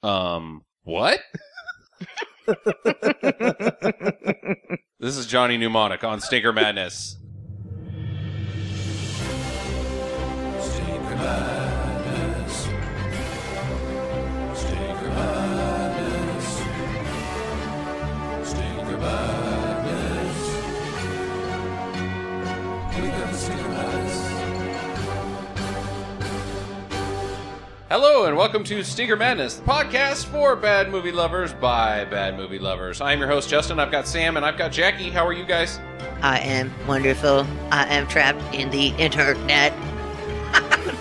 What? This is Johnny Mnemonic on Stinker Madness. Stinker Madness. Stinker Madness. Stinker Madness. We got the Stinker Madness. Hello and welcome to Stinker Madness, the podcast for bad movie lovers by bad movie lovers. I'm your host, Justin. I've got Sam and I've got Jackie. How are you guys? I am wonderful. I am trapped in the internet.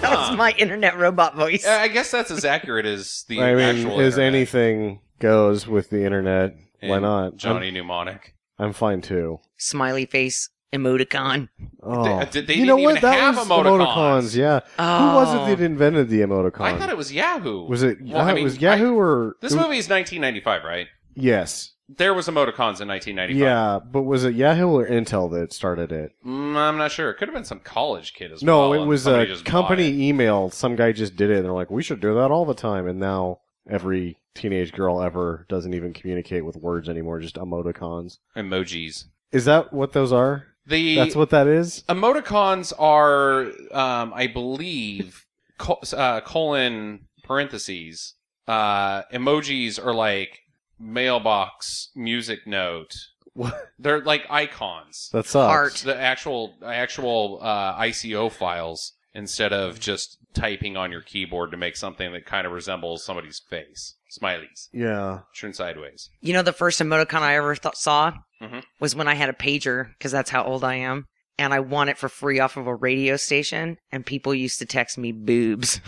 That was my internet robot voice. I guess that's as accurate as the I mean, actual as internet. Anything goes with the internet. Why And not? Johnny Mnemonic. I'm fine too. Smiley face emoticon. Oh, They you didn't know even what? That have was emoticons. Yeah. Oh. Who was it that invented the emoticon? I thought it was Yahoo. Was it? Well, I mean, was Yahoo or This movie is 1995, right? Yes. There was emoticons in 1995. Yeah, but was it Yahoo or Intel that started it? I'm not sure. It could have been some college kid as No, well. it and was somebody a just bought company it. email. Some guy just did it, and they're like, "We should do that all the time." And now every teenage girl ever doesn't even communicate with words anymore, just emoticons. Emojis. Is that what those are? That's what that is? Emoticons are, I believe, colon parentheses. Emojis are like mailbox, music note. What? They're like icons. That sucks. Art. The actual ICO files instead of just typing on your keyboard to make something that kind of resembles somebody's face. Smileys. Yeah. Turn sideways. You know, the first emoticon I ever saw Mhm. was when I had a pager, because that's how old I am. And I won it for free off of a radio station, and people used to text me boobs.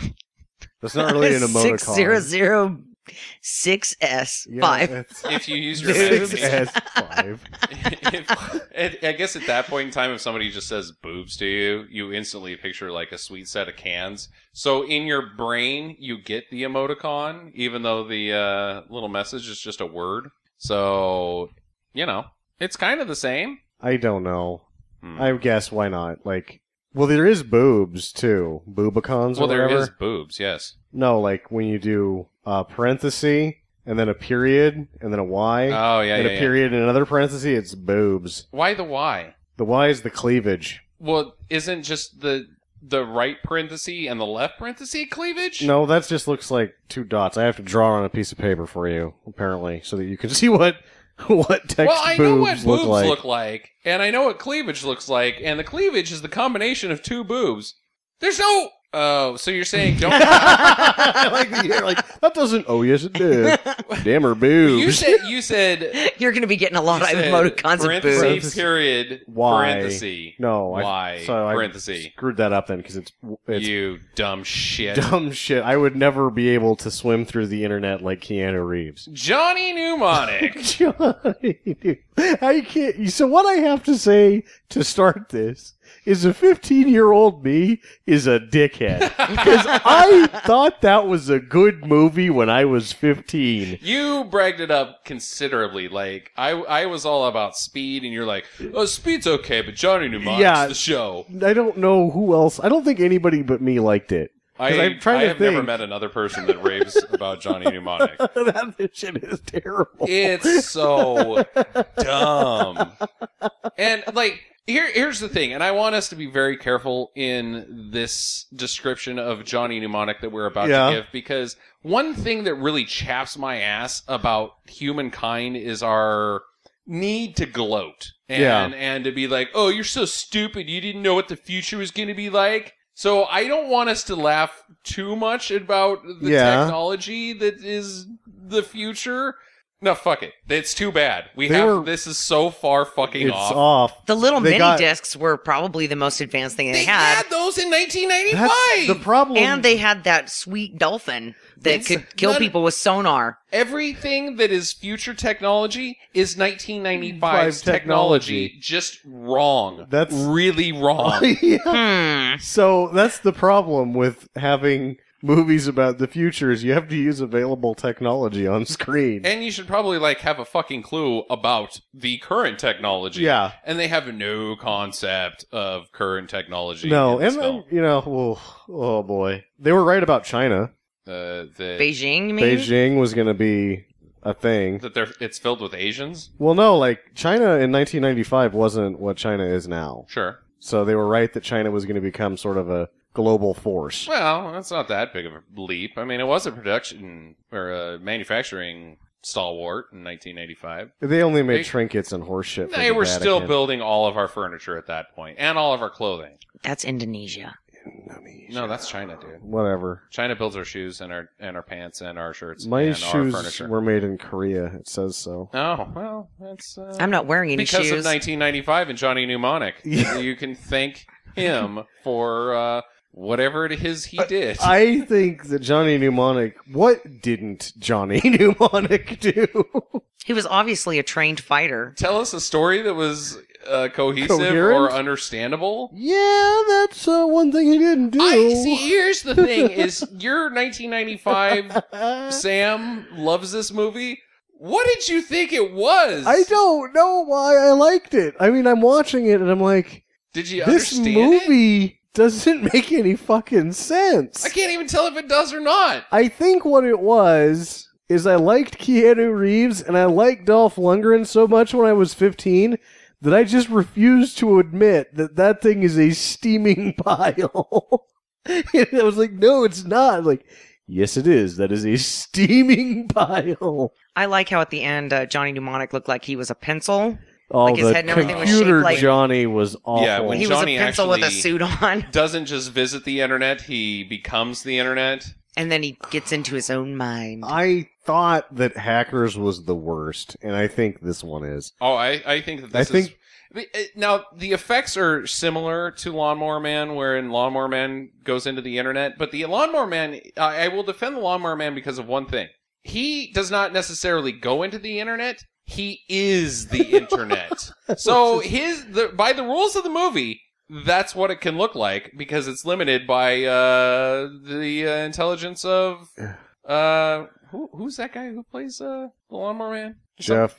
That's not really an emoticon. 6006S5. If you use your Boobs. S5. I guess at that point in time, if somebody just says boobs to you, you instantly picture like a sweet set of cans. So in your brain, you get the emoticon, even though the little message is just a word. So, you know, it's kind of the same. I don't know. I guess why not? Like, well, there is boobs too. Boobicons or Well, there whatever. is boobs, yes. No, like when you do a parenthesis and then a period and then a Y Oh, yeah, and yeah, a yeah. period and another parenthesis, it's boobs. Why the Y? The Y is the cleavage. Well, isn't just the right parenthesis and the left parenthesis cleavage? No, that just looks like two dots. I have to draw on a piece of paper for you, apparently, so that you can see what text Well, I know what boobs look like. look like, and I know what cleavage looks like, and the cleavage is the combination of two boobs. There's no... Oh, so you're saying don't... I like that you're like, that doesn't... Oh, yes, it did. Damn her boobs. You said You're going to be getting a lot of you said emoticons of parentheses, boobs. period, Y. parenthesis. No, Y, parenthesis. I screwed that up then because it's You dumb shit. dumb shit. I would never be able to swim through the internet like Keanu Reeves. Johnny Mnemonic. Johnny, dude, I can't. So what I have to say to start this is a 15-year-old me is a dickhead because I thought that was a good movie when I was 15. You bragged it up considerably. Like, I was all about Speed, and you're like, oh, Speed's okay, but Johnny Mnemonic's Yeah. the show. I don't know who else. I don't think anybody but me liked it. 'Cause I'm trying to have think. never met another person that raves about Johnny Mnemonic. That shit is terrible. It's so dumb. And, like, here's the thing, and I want us to be very careful in this description of Johnny Mnemonic that we're about to give, because one thing that really chaps my ass about humankind is our need to gloat. And to be like, oh, you're so stupid, you didn't know what the future was going to be like. So I don't want us to laugh too much about the technology that is the future. No, fuck it. It's too bad. This is so far fucking It's off. off. The little They mini got- discs were probably the most advanced thing They they had. had those in 1995. That's the problem. And they had that sweet dolphin that could kill people with sonar. Everything that is future technology is 1995's technology. technology. Just wrong. That's- really wrong. Yeah. Hmm. So that's the problem with having movies about the future is you have to use available technology on screen. And you should probably have a fucking clue about the current technology. Yeah. And they have no concept of current technology. No, in this and film. oh boy, they were right about China. Beijing, you mean? Beijing was going to be a thing. that it's filled with Asians. Well, no, like China in 1995 wasn't what China is now. Sure. So they were right that China was going to become sort of a global force. Well, that's not that big of a leap. I mean, it was a production or a manufacturing stalwart in 1985. They only made trinkets and horse shit. They were still building all of our furniture at that point and all of our clothing. That's Indonesia. No, that's China, dude. Whatever. China builds our shoes and our pants and our shirts. My and shoes our furniture. were made in Korea. It says so. Oh well, that's. I'm not wearing any because shoes. of 1995 and Johnny Mnemonic. You can thank him for whatever it is he did. I think that Johnny Mnemonic. What didn't Johnny Mnemonic do? He was obviously a trained fighter. Tell us a story that was cohesive Coherent? or understandable. Yeah, that's one thing he didn't do. I see. Here's the thing: is your 1995 Sam loves this movie. What did you think it was? I don't know why I liked it. I mean, I'm watching it and I'm like, Did you this understand it? movie doesn't make any fucking sense. I can't even tell if it does or not. I think what it was is I liked Keanu Reeves and I liked Dolph Lundgren so much when I was 15 that I just refused to admit that that thing is a steaming pile. And I was like, no, it's not. Like, yes, it is. That is a steaming pile. I like how at the end Johnny Mnemonic looked like he was a pencil. Oh, Like his the head and everything was computer shaped like- Johnny was awful. Yeah, when He Johnny was a pencil with a actually suit on. doesn't just visit the internet, he becomes the internet. And then he gets into his own mind. I thought that Hackers was the worst, and I think this one is. Oh, I think that this is... Now, the effects are similar to Lawnmower Man, wherein Lawnmower Man goes into the internet, but the Lawnmower Man, I will defend the Lawnmower Man because of one thing. He does not necessarily go into the internet, he is the internet. So by the rules of the movie, that's what it can look like, because it's limited by the intelligence of... who's that guy who plays the Lawnmower Man? Jeff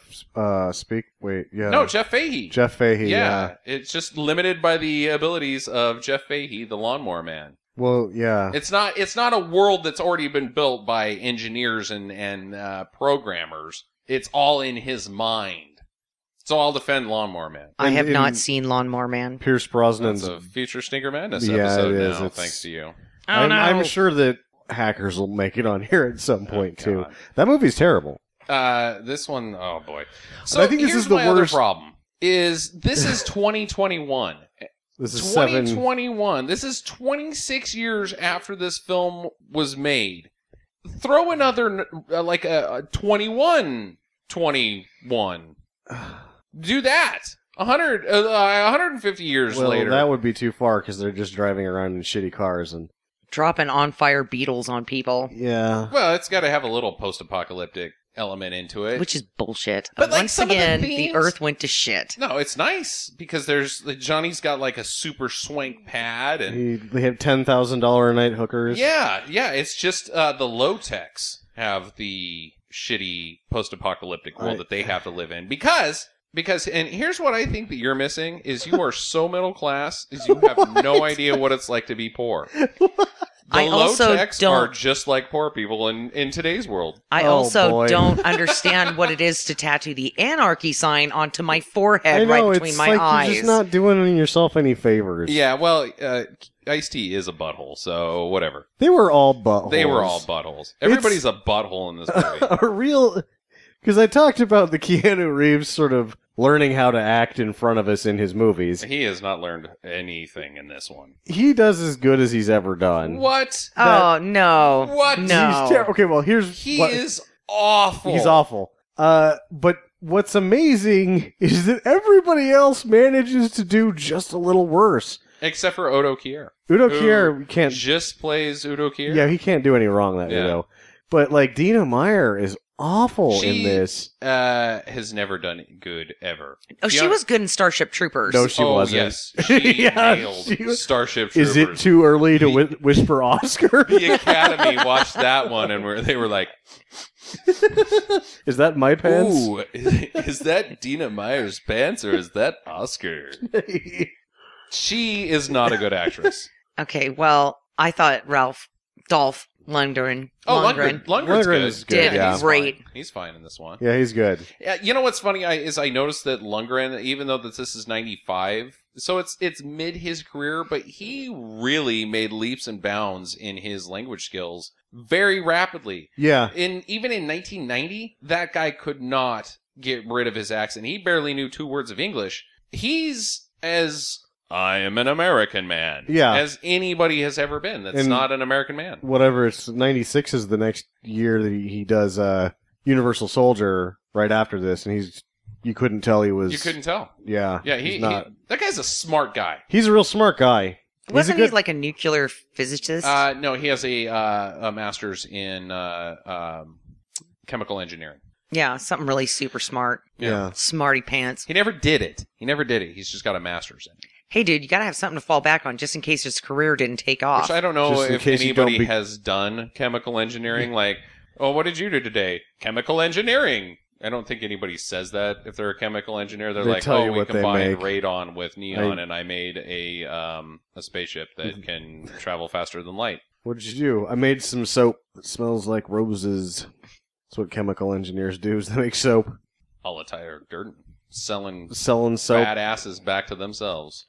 Fahey. Jeff Fahey, yeah. It's just limited by the abilities of Jeff Fahey, the Lawnmower Man. Well, yeah. It's not a world that's already been built by engineers and programmers. It's all in his mind. So I'll defend Lawnmower Man. I have not seen Lawnmower Man. Pierce Brosnan's... That's a future Stinker Madness Yeah, episode it is. now, It's- thanks to you. Oh, no. I'm sure that Hackers will make it on here at some point, too. God. That movie's terrible. This one, oh boy. So I think this here's is the my other worst- problem. This is 2021. This is 2021. This is 26 years after this film was made. Throw another, like a 21. Do that. 150 years Well, later. that would be too far because they're just driving around in shitty cars and... Dropping on-fire beetles on people. Yeah. Well, it's got to have a little post-apocalyptic element into it. Which is bullshit. But, like, once some of the again, themes- the Earth went to shit. No, it's nice because Johnny's got like a super swank pad and They have $10,000 a night hookers. yeah. It's just the low-techs have the shitty post-apocalyptic world that they have to live in because and here's what I think that you're missing is you are so middle class is you have no idea what it's like to be poor. The I also low-techs don't- are just like poor people in today's world. I Oh, also boy. don't understand what it is to tattoo the anarchy sign onto my I forehead know, right between it's my like eyes. you're just not doing yourself any favors. Yeah, well, Ice-T is a butthole, so whatever. They were all buttholes. They were all buttholes. Everybody's a butthole in this movie. A real... Because I talked about the Keanu Reeves sort of learning how to act in front of us in his movies. He has not learned anything in this one. He does as good as he's ever done. What? Oh, no. What? No. He's okay, well, here's... He what- is awful. He's awful. But what's amazing is that everybody else manages to do just a little worse. Except for Udo Kier. Udo Who Kier can't... just plays Udo Kier. Yeah, he can't do any wrong, that Yeah. Udo. But, like, Dina Meyer is awful She in this. has never done good ever. Oh, she Fiona- was good in Starship Troopers. No, she wasn't. Yes, she Yeah, nailed she was- Starship Troopers. Is it too early to whisper Oscar? The Academy watched that one and they were like, Is that my pants? "Ooh, is that Dina Meyer's pants or is that Oscar?" She is not a good actress. Okay, well, I thought Dolph Lundgren. Oh, Lundgren's Lundgren good. is good, Did yeah. He's great. fine. He's fine in this one. Yeah, he's good. Yeah, you know what's funny is I noticed that Lundgren, even though this is 95, so it's mid his career, but he really made leaps and bounds in his language skills very rapidly. Yeah. Even in 1990, that guy could not get rid of his accent. He barely knew 2 words of English. He's as I am an American man as anybody has ever been. That's not an American man. Whatever, it's 96 is the next year that he does Universal Soldier right after this, and you couldn't tell he was... You couldn't tell. Yeah. Yeah, that guy's a smart guy. He's a real smart guy. Wasn't he like a nuclear physicist? No, he has a master's in chemical engineering. Yeah, something really super smart. Yeah. Smarty pants. He never did it. He's just got a master's in it. Hey, dude, you gotta have something to fall back on just in case his career didn't take off. Which I don't know Just in if case you anybody don't has done chemical engineering. Like, oh, what did you do today? Chemical engineering. I don't think anybody says that if they're a chemical engineer. They're They like, tell oh, you we what they combined make. radon with neon, and I made a spaceship that can travel faster than light. What did you do? I made some soap that smells like roses. That's what chemical engineers do, is they make soap. All the tire dirt, selling Selling soap. badasses back to themselves.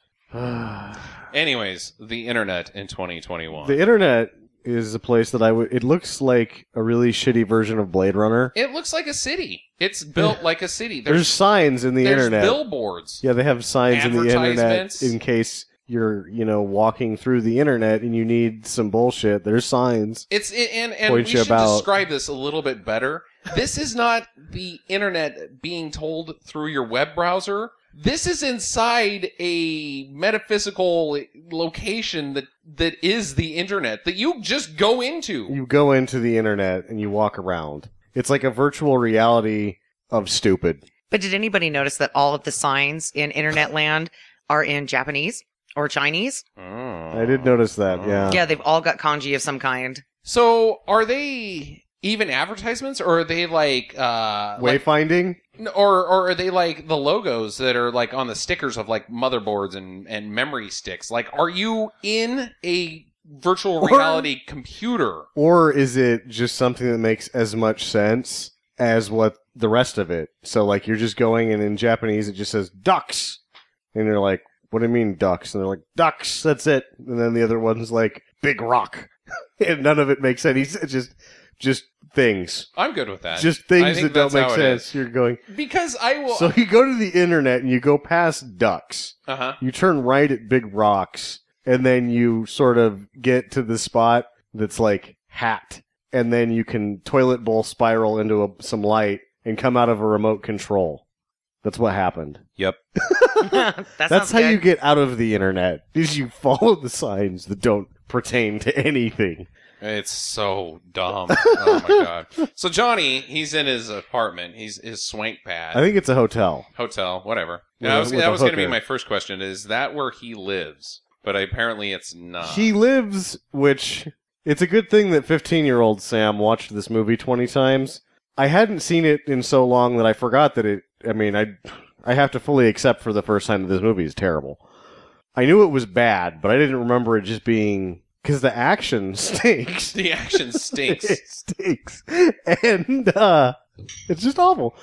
Anyways, the internet in 2021. The internet is a place that it looks like a really shitty version of Blade Runner. It looks like a city. It's built like a city. There's signs in the there's internet. Billboards. Yeah, they have signs in the internet Advertisements. in case you're, walking through the internet and you need some bullshit. There's signs. And Point we you should about. describe this a little bit better. This is not the internet being told through your web browser. This is inside a metaphysical location that is the internet that you just go into. You go into the internet and you walk around. It's like a virtual reality of stupid. But did anybody notice that all of the signs in internet land are in Japanese or Chinese? I did notice that, yeah. Yeah, they've all got kanji of some kind. So are they even advertisements, or are they like Wayfinding? or are they like the logos that are like on the stickers of like motherboards and memory sticks? Like, are you in a virtual reality computer? Or is it just something that makes as much sense as what the rest of it? So, like, you're just going, and in Japanese it just says ducks. And you're like, what do you mean ducks? And they're like, ducks, that's it. And then the other one's like, big rock. And none of it makes any sense. It's just things. I'm good with that. Just I things think that don't that's make how it sense. is. You're going. Because I will. So you go to the internet and you go past ducks. Uh-huh. You turn right at big rocks, and then you sort of get to the spot that's like hat, and then you can toilet bowl spiral into some light and come out of a remote control. That's what happened. Yep. That's how you get out of the internet, is you follow the signs that don't pertain to anything. It's so dumb. Oh my god. So Johnny, he's in his apartment. He's his swank pad. I think it's a hotel. Hotel, whatever. With That a- was with a going to be hooker. my first question. Is that where he lives? But apparently it's not. He lives, which it's a good thing that 15-year-old Sam watched this movie 20 times. I hadn't seen it in so long that I forgot that it. I mean, I have to fully accept for the first time that this movie is terrible. I knew it was bad, but I didn't remember it just being because the action stinks. The action stinks. It stinks, and it's just awful.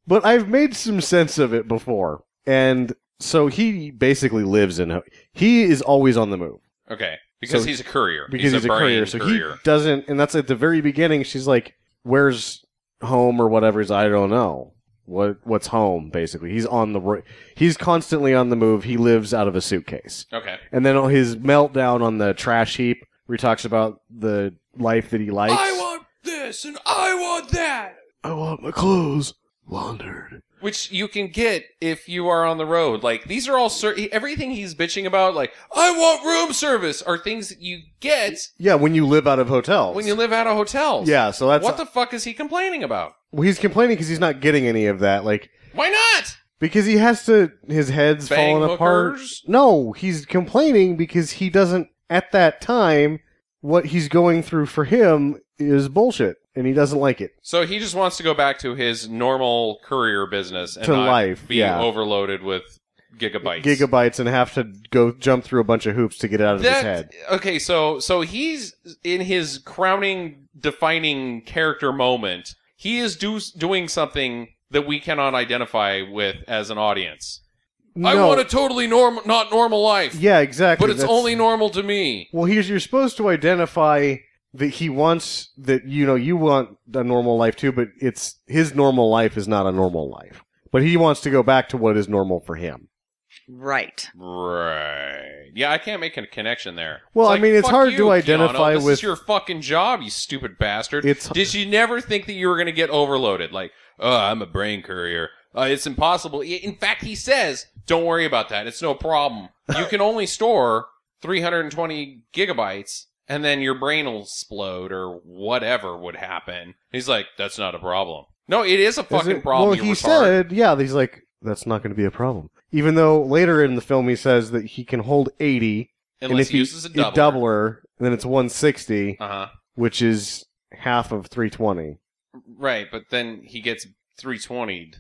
But I've made some sense of it before, and so he basically lives in. He is always on the move. Okay. Because So- he's a courier. Because he's a courier, so he doesn't, and that's at the very beginning. She's like, "Where's home or whatever?" He's, "I don't know. What's home?" Basically, he's on the he's constantly on the move. He lives out of a suitcase, Okay. and then his meltdown on the trash heap, where he talks about the life that he likes. I want this and I want that. I want my clothes laundered. Which you can get if you are on the road. Like, these are all everything he's bitching about, like, I want room service, are things that you get Yeah, when you live out of hotels. when you live out of hotels. Yeah, so that's What the fuck is he complaining about? well, he's complaining because he's not getting any of that. Like, Why not? because he has to, his head's Bang falling apart. hookers? No, he's complaining because he doesn't, at that time, what he's going through for him is bullshit, and he doesn't like it. So he just wants to go back to his normal courier business and To not life, be yeah. overloaded with gigabytes and have to go jump through a bunch of hoops to get out of his head. Okay, so he's in his crowning, defining character moment. He is doing something that we cannot identify with as an audience. No. I want a totally not normal life. Yeah, exactly. But it's only normal to me. Well, you're supposed to identify that he wants that, you want a normal life too, but it's his normal life is not a normal life. But he wants to go back to what is normal for him. Right. Yeah, I can't make a connection there. Well, It's I mean, it's hard you, to identify Keanu. This with... is your fucking job, you stupid bastard. It's... Did you never think that you were going to get overloaded? Like, oh, I'm a brain courier. It's impossible. In fact, he says, don't worry about that. It's no problem. You can only store 320 gigabytes, and then your brain will explode or whatever would happen. He's like, that's not a problem. No, it is a fucking problem. Well, he said, he's like, that's not going to be a problem. Even though later in the film he says that he can hold 80, unless and if he uses a doubler, then it's 160, uh-huh. which is half of 320. Right, but then he gets 320'd.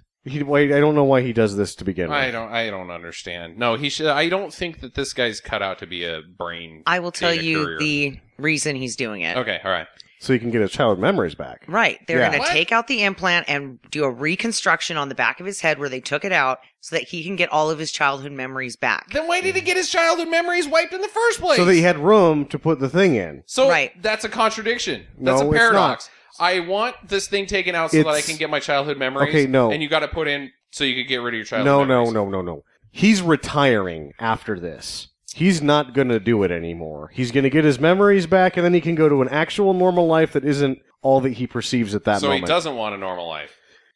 Wait, I don't know why he does this to begin with. I don't understand. No, he should. I don't think that this guy's cut out to be a brain. I will tell you courier. the reason he's doing it. Okay, all right. So he can get his childhood memories back. Right. They're Yeah. going to take out the implant and do a reconstruction on the back of his head where they took it out so that he can get all of his childhood memories back. Then why did he get his childhood memories wiped in the first place? So that he had room to put the thing in. So Right. That's a contradiction. That's No, a it's paradox. I want this thing taken out so that I It's- can get my childhood memories. Okay, no. And you got to put in so you could get rid of your childhood memories. No. He's retiring after this. He's not going to do it anymore. He's going to get his memories back, and then he can go to an actual normal life that isn't all that he perceives at that So moment. he doesn't want a normal life.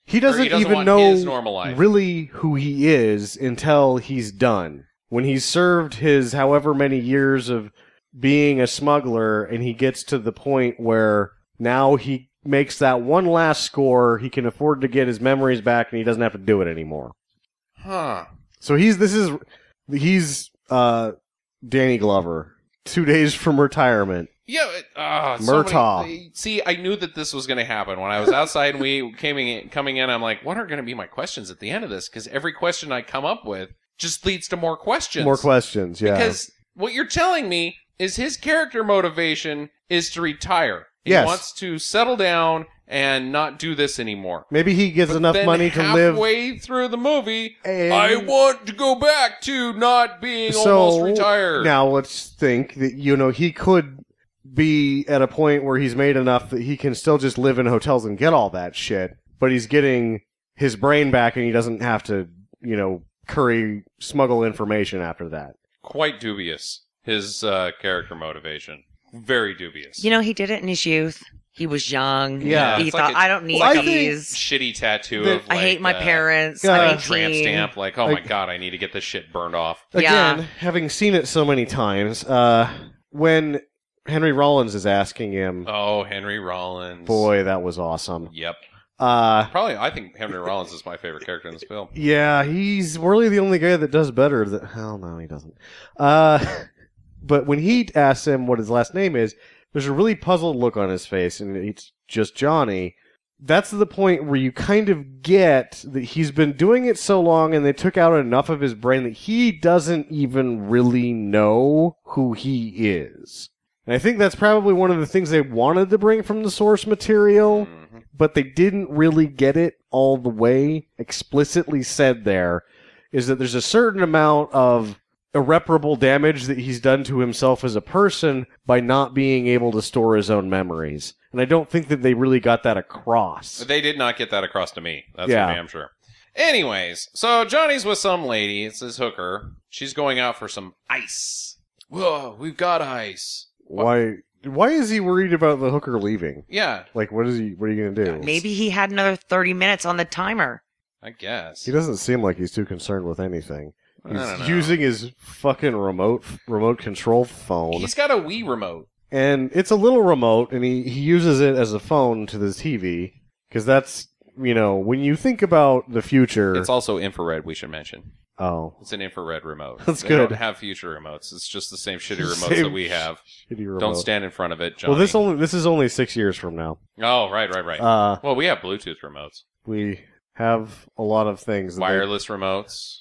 He doesn't even want know his normal life. really who he is until he's done. When he's served his however many years of being a smuggler, and he gets to the point where now he makes that one last score, he can afford to get his memories back, and he doesn't have to do it anymore. Huh. So he's Danny Glover, 2 days from retirement. Yeah, Murtaugh. See, I knew that this was going to happen. When I was outside and we coming in, I'm like, what are going to be my questions at the end of this? Because every question I come up with just leads to more questions. More questions, yeah. Because what you're telling me is his character motivation is to retire. He Yes. wants to settle down and not do this anymore. Maybe he gets enough Then money to live. halfway through the movie, And- I want to go back to not being almost retired. Now let's think that, he could be at a point where he's made enough that he can still just live in hotels and get all that shit, but he's getting his brain back and he doesn't have to, smuggle information after that. Quite dubious, his character motivation. Very dubious. He did it in his youth. He was young. Yeah. He It's thought, like I don't need Well, I think- these. Shitty tattoo The- of like, I hate my parents. yeah, I'm tramp 18. stamp. Like, oh my Like- god, I need to get this shit burned off. Yeah. Again, having seen it so many times, when Henry Rollins is asking him, Oh, Henry Rollins. boy, that was awesome. Yep. Uh, Probably, I think Henry Rollins is my favorite character in this film. yeah, he's really the only guy that does better. Hell no, he doesn't. But when he asks him what his last name is, there's a really puzzled look on his face, and it's just Johnny. That's the point where you kind of get that he's been doing it so long, and they took out enough of his brain that he doesn't even really know who he is. And I think that's probably one of the things they wanted to bring from the source material, but they didn't really get it all the way explicitly said there, is that there's a certain amount of irreparable damage that he's done to himself as a person by not being able to store his own memories. And I don't think that they really got that across. They did not get that across to me. That's Yeah. for damn sure. Anyways, so Johnny's with some lady. It's his hooker. She's going out for some ice. Whoa, we've got ice. Why is he worried about the hooker leaving? Yeah, Like, what are you going to do? Maybe he had another 30 minutes on the timer. I guess. He doesn't seem like he's too concerned with anything. I don't He's know. using his fucking remote control phone. He's got a Wii remote. And it's a little remote, and he uses it as a phone to the TV. Because that's, when you think about the future... It's also infrared, we should mention. Oh. It's an infrared remote. That's they good. don't have future remotes. It's just the same shitty remotes Same that we have. Shitty remote. Don't stand in front of it, Johnny. Well, this is only 6 years from now. Oh, right. Well, we have Bluetooth remotes. We have a lot of things. Wireless remotes.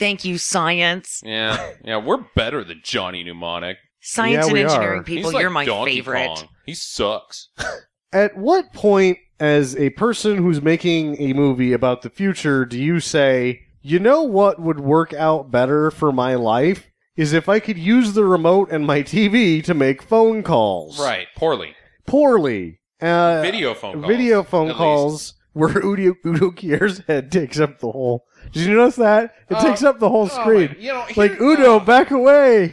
Thank you, science. Yeah, we're better than Johnny Mnemonic. Science and we engineering are. people, He's like you're my Donkey favorite. Kong. He sucks. At what point, as a person who's making a movie about the future, do you say, you know what would work out better for my life? Is if I could use the remote and my TV to make phone calls. Right, poorly. Video phone calls where Udo Kier's head takes up the whole... Did you notice that? It takes up the whole screen. Udo, back away!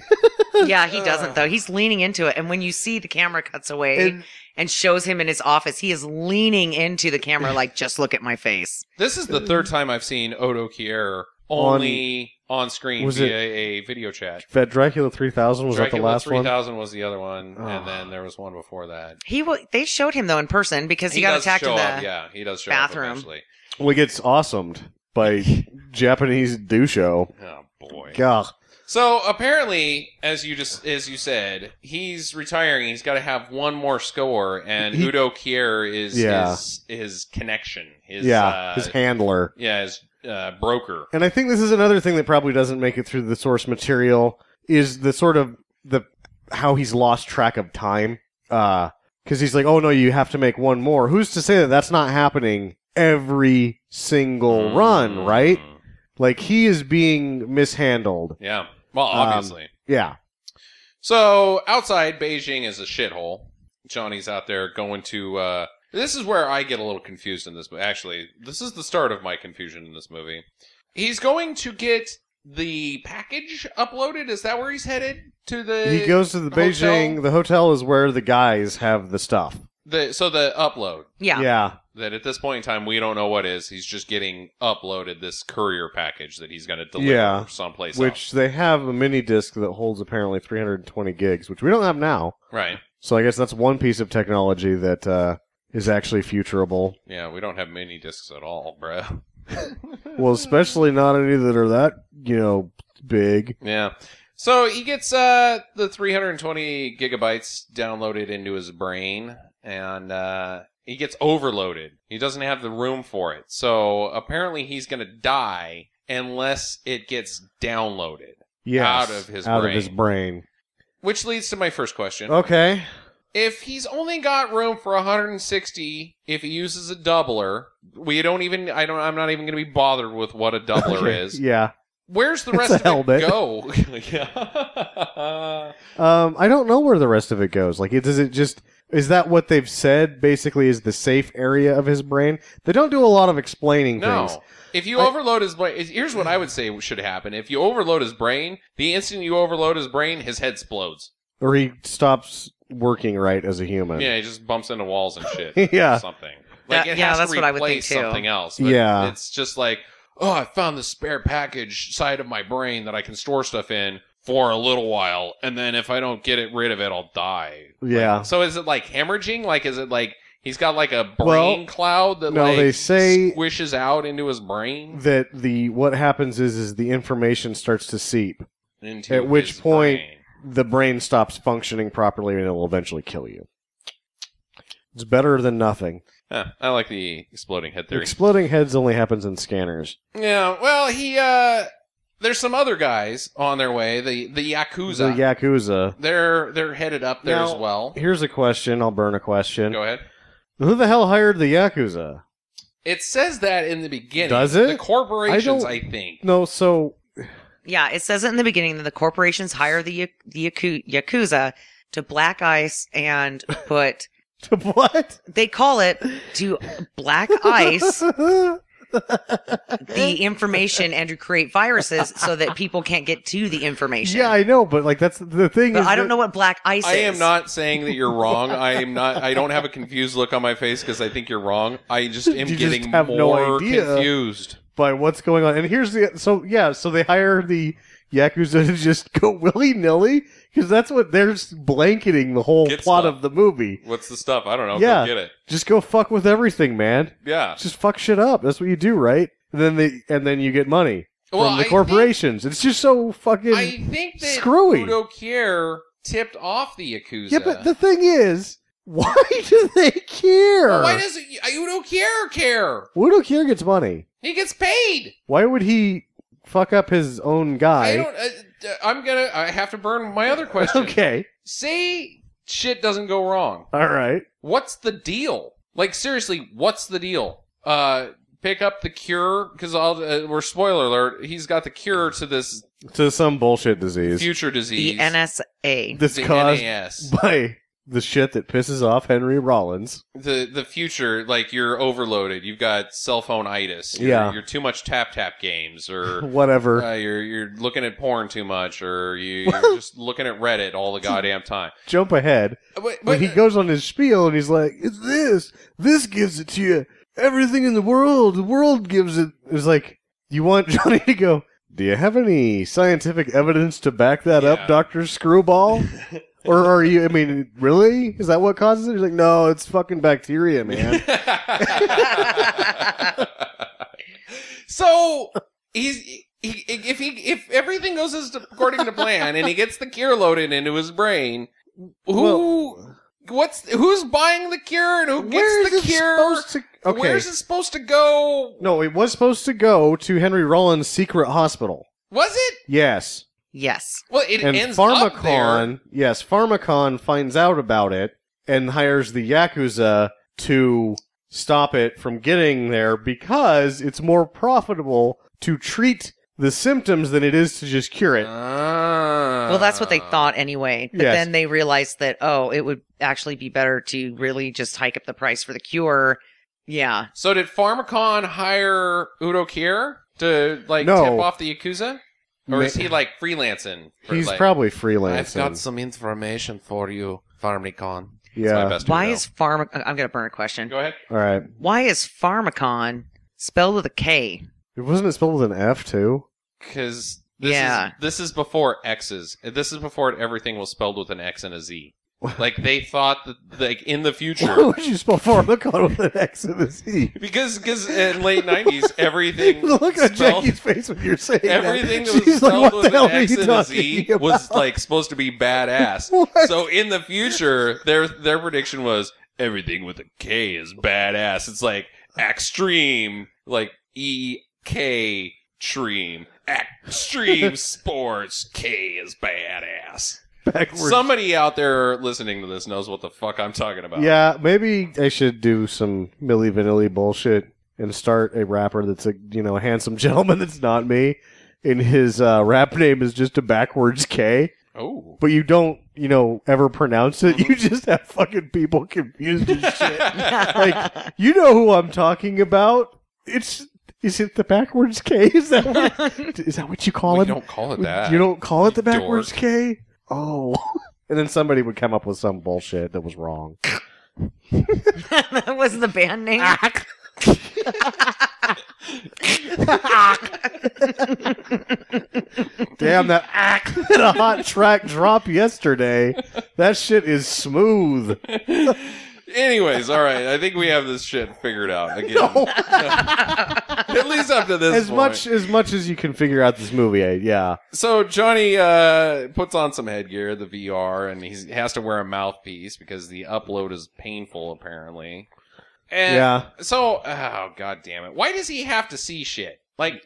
Yeah, he doesn't, though. He's leaning into it. And when you see the camera cuts away and shows him in his office, he is leaning into the camera like, just look at my face. This is the third time I've seen Udo Kier only on screen via a video chat. Dracula 3000 was that the last one? Dracula 3000 was the other one, and then there was one before that. They showed him, though, in person because he got attacked in the he does show bathroom. up eventually. Well, he gets awesomed by Japanese doucho. Oh, boy. God. So apparently, as you said, he's retiring. He's got to have one more score, and Udo Kier is his connection. His handler. Yeah, his broker. And I think this is another thing that probably doesn't make it through the source material is the sort of how he's lost track of time. Because he's like, oh no, you have to make one more. Who's to say that that's not happening every single run, right? Like he is being mishandled. Yeah. Well, obviously. Yeah. So, outside, Beijing is a shithole. Johnny's out there going to, this is where I get a little confused in this movie. Actually, this is the start of my confusion in this movie. He's going to get the package uploaded? Is that where he's headed? He goes to the Beijing, the hotel is where the guys have the stuff. So the upload. Yeah. Yeah. That at this point in time, we don't know what is. He's just getting uploaded this courier package that he's going to deliver someplace Which they have a mini disc that holds apparently 320 gigs, which we don't have now. Right. So I guess that's one piece of technology that is actually futurable. Yeah, we don't have mini discs at all, bruh. Well, especially not any that are that, big. Yeah. So he gets the 320 gigabytes downloaded into his brain, and he gets overloaded. He doesn't have the room for it. So apparently he's going to die unless it gets downloaded out of his brain. Which leads to my first question. Okay. If he's only got room for 160, if he uses a doubler, I'm not even going to be bothered with what a doubler is. Yeah. Where's the rest of it go? I don't know where the rest of it goes. Like, is that what they've said basically is the safe area of his brain? They don't do a lot of explaining things. If you overload his brain, here's what I would say should happen. If you overload his brain, the instant you overload his brain, his head explodes. Or he stops working right as a human. Yeah, he just bumps into walls and shit. Yeah. Or something. Like, it has that's to what I would think replace too. something else. But Yeah. It's just like, oh, I found the spare package side of my brain that I can store stuff in for a little while, and then if I don't get rid of it, I'll die. Yeah. So is it like hemorrhaging? Like, is it like he's got like a brain cloud that they say squishes out into his brain? That what happens is the information starts to seep. Into at which his point brain. the brain stops functioning properly and it will eventually kill you. It's better than nothing. I like the exploding head theory. Exploding heads only happens in scanners. Yeah, well, there's some other guys on their way. The Yakuza. The Yakuza. They're headed up there as well. Here's a question. I'll burn a question. Go ahead. Who the hell hired the Yakuza? It says that in the beginning. Does it? The corporations, I think. No, so... Yeah, it says it in the beginning that the corporations hire the Yakuza to black ice and put... To what? They call it to black ice the information and to create viruses so that people can't get to the information. Yeah, I know, but like that's the thing. But I don't know what black ice is. I am not saying that you're wrong. I don't have a confused look on my face because I think you're wrong. I just am getting more confused by what's going on. And here's so they hire the Yakuza to just go willy-nilly because that's what they're blanketing the whole plot of the movie. What's the stuff? I don't know. Yeah, go get it. Just go fuck with everything, man. Yeah, just fuck shit up. That's what you do, right? And then you get money from the corporations. It's just so fucking I think that screwy. Udo Kier tipped off the Yakuza. Yeah, but the thing is, why do they care? Well, why does Udo Kier care? Udo Kier gets money. He gets paid. Why would he fuck up his own guy. I have to burn my other question. Okay. Say shit doesn't go wrong. All right. What's the deal? Like, seriously, what's the deal? Pick up the cure, because we're spoiler alert, he's got the cure to this... To some bullshit disease. Future disease. The NSA. This caused by the shit that pisses off Henry Rollins. The future, like, you're overloaded. You've got cell phone-itis. You're too much tap-tap games, or... Whatever. You're looking at porn too much, or you're just looking at Reddit all the goddamn time. Jump ahead. But he goes on his spiel, and he's like, it's this. This gives it to you. Everything in the world gives it. It's like, you want Johnny to go, do you have any scientific evidence to back that up, Dr. Screwball? Or are you, I mean, really? Is that what causes it? He's like, no, it's fucking bacteria, man. So, if everything goes according to plan and he gets the cure loaded into his brain, who's buying the cure and who gets the cure? Where's it supposed to go? No, it was supposed to go to Henry Rollins' secret hospital. Was it? Yes. Yes. Well, it ends up there. Yes, Pharmacon finds out about it and hires the Yakuza to stop it from getting there because it's more profitable to treat the symptoms than it is to just cure it. Well, that's what they thought anyway. But then they realized that, it would actually be better to really just hike up the price for the cure. Yeah. So did Pharmacon hire Udo Kier to, tip off the Yakuza? Or is he, freelancing? He's probably freelancing. I've got some information for you, Pharmacon. Yeah. Why is I'm going to burn a question. Go ahead. All right. Why is Pharmacon spelled with a K? Wasn't it spelled with an F, too? Because this is before X's. This is before everything was spelled with an X and a Z. They thought that, in the future... Why would you spell Pharmacon with an X and a Z? Because in late 90s, everything... Look at Jackie's face when you're saying everything that. that was spelled with an X and a Z about? was, supposed to be badass. What? So in the future, their prediction was, everything with a K is badass. It's extreme, E-K... Extreme. Extreme sports. K is badass. Backwards. Somebody out there listening to this knows what the fuck I'm talking about. Yeah, maybe I should do some Milli Vanilli bullshit and start a rapper that's a handsome gentleman that's not me, and his rap name is just a backwards K. Oh. But you don't, ever pronounce it. You just have fucking people confused and shit. You know who I'm talking about. Is it the backwards K? Is that what you call it? We don't call it that. You don't call it the backwards dork. K? Oh. And then somebody would come up with some bullshit that was wrong. That was the band name? Damn, that hit a hot track drop yesterday. That shit is smooth. Anyways, all right. I think we have this shit figured out again. No. At least up to this point. As much as you can figure out this movie, yeah. So Johnny puts on some headgear, the VR, and he has to wear a mouthpiece because the upload is painful, apparently. And so, god damn it. Why does he have to see shit?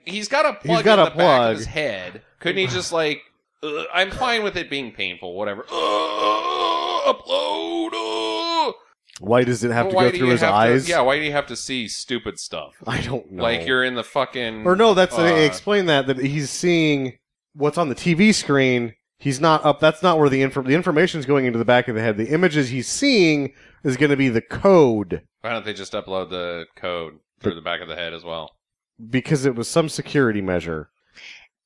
He's got a plug in the back of his head. Couldn't he just I'm fine with it being painful, whatever. Upload! Why does it have to go through his eyes? Why do you have to see stupid stuff? I don't know. You're in the fucking... Or no, they explain that he's seeing what's on the TV screen. He's not up. That's not where the information is going into the back of the head. The images he's seeing is going to be the code. Why don't they just upload the code through the back of the head as well? Because it was some security measure.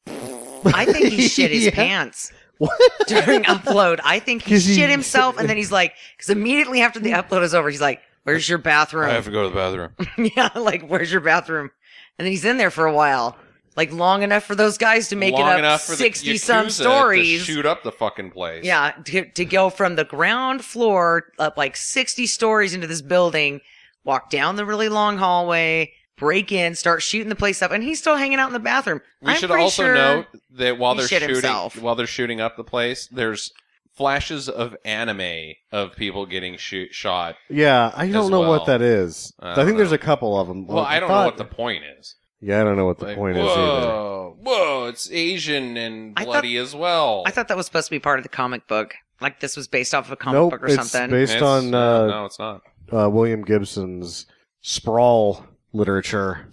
I think he shit his pants. What? During upload. I think he shit himself, and then he's because immediately after the upload is over, he's like, where's your bathroom? I have to go to the bathroom. Yeah, where's your bathroom? And then he's in there for a while. Long enough for those guys to make it up 60-some stories. To shoot up the fucking place. Yeah, to go from the ground floor up 60 stories into this building, walk down the really long hallway, break in, start shooting the place up, and he's still hanging out in the bathroom. We should also note that while they're shooting up the place, there's flashes of anime of people getting shot. Yeah, I don't know what that is. I think there's a couple of them. Well, I don't know what the point is. Yeah, I don't know what the point is either. Whoa, it's Asian and bloody as well. I thought that was supposed to be part of the comic book. Like this was based off of a comic book or something. Based on no, it's not. William Gibson's sprawl literature.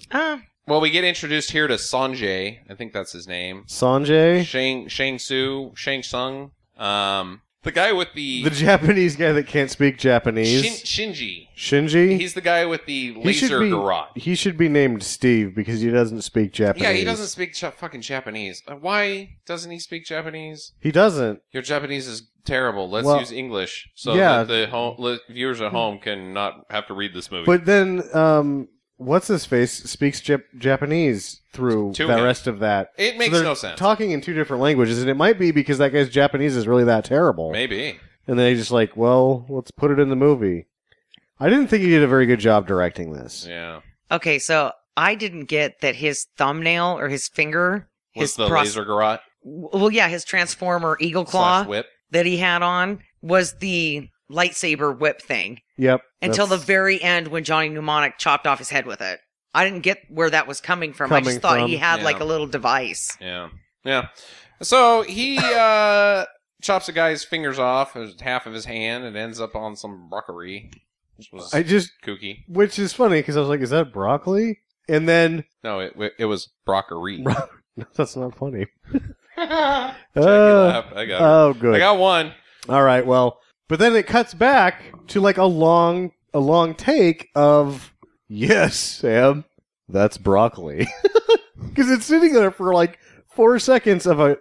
Well, we get introduced here to Sanjay. I think that's his name. Sanjay? Shang Tsung. The guy with the Japanese guy that can't speak Japanese. Shinji. Shinji? He's the guy with the laser garrote. He should be named Steve because he doesn't speak Japanese. Yeah, he doesn't speak fucking Japanese. Why doesn't he speak Japanese? He doesn't. Your Japanese is terrible. Let's use English so that the viewers at home can not have to read this movie. But then, what's his face speaks Japanese through the rest of that. It makes no sense. Talking in two different languages, and it might be because that guy's Japanese is really that terrible. Maybe. And they just like, well, let's put it in the movie. I didn't think he did a very good job directing this. Yeah. Okay, so I didn't get that his thumbnail or his finger, was the laser garrote. Well, yeah, his Transformer Eagle Claw whip that he had on was the lightsaber whip thing. Yep. Until the very end when Johnny Mnemonic chopped off his head with it. I didn't get where that was coming from. I just thought he had like a little device. Yeah. Yeah. So he chops a guy's fingers off, half of his hand, and ends up on some broccoli. Which was kooky. Which is funny because I was like, is that broccoli? And then... No, it was broccoli. That's not funny. I got it. Oh, good. I got one. All right, well... But then it cuts back to like a long take of, yes, Sam, that's broccoli. Because it's sitting there for like 4 seconds of a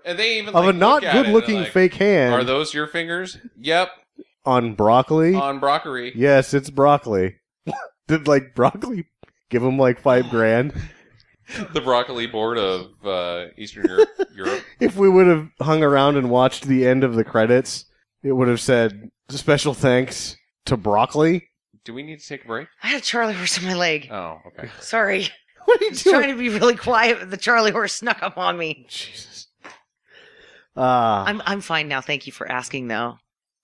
not good looking fake hand. Are those your fingers? Yep. On broccoli? On broccoli. Yes, it's broccoli. Did like broccoli give him like $5,000? The broccoli board of Eastern Europe. If we would have hung around and watched the end of the credits, it would have said, special thanks to broccoli. Do we need to take a break? I had a Charlie horse on my leg. Oh, okay. Sorry. What are you doing? Trying to be really quiet, but the Charlie horse snuck up on me. Jesus. I'm fine now. Thank you for asking, though.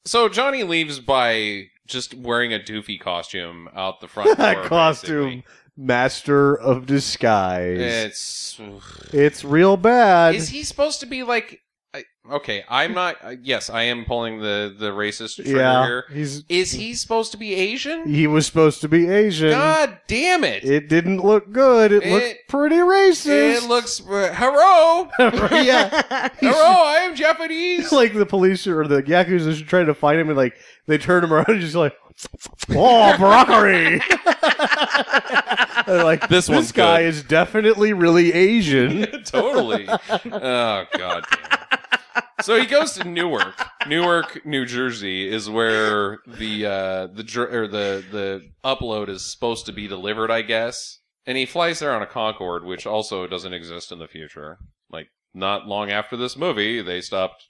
So Johnny leaves by just wearing a doofy costume out the front door. Costume. Basically. Master of disguise. It's real bad. Is he supposed to be like... Okay, I'm not... yes, I am pulling the racist trigger here. Is he supposed to be Asian? He was supposed to be Asian. God damn it. It didn't look good. It looked pretty racist. It looks... hello! Yeah. Hello, I am Japanese! Like the police or the Yakuza should try to find him and like they turn him around and just like... Oh, broccoli! Like, this guy is definitely really Asian. Totally. Oh, God damn it. So he goes to Newark, New Jersey is where the upload is supposed to be delivered, I guess. And he flies there on a Concorde, which also doesn't exist in the future. Like, not long after this movie, they stopped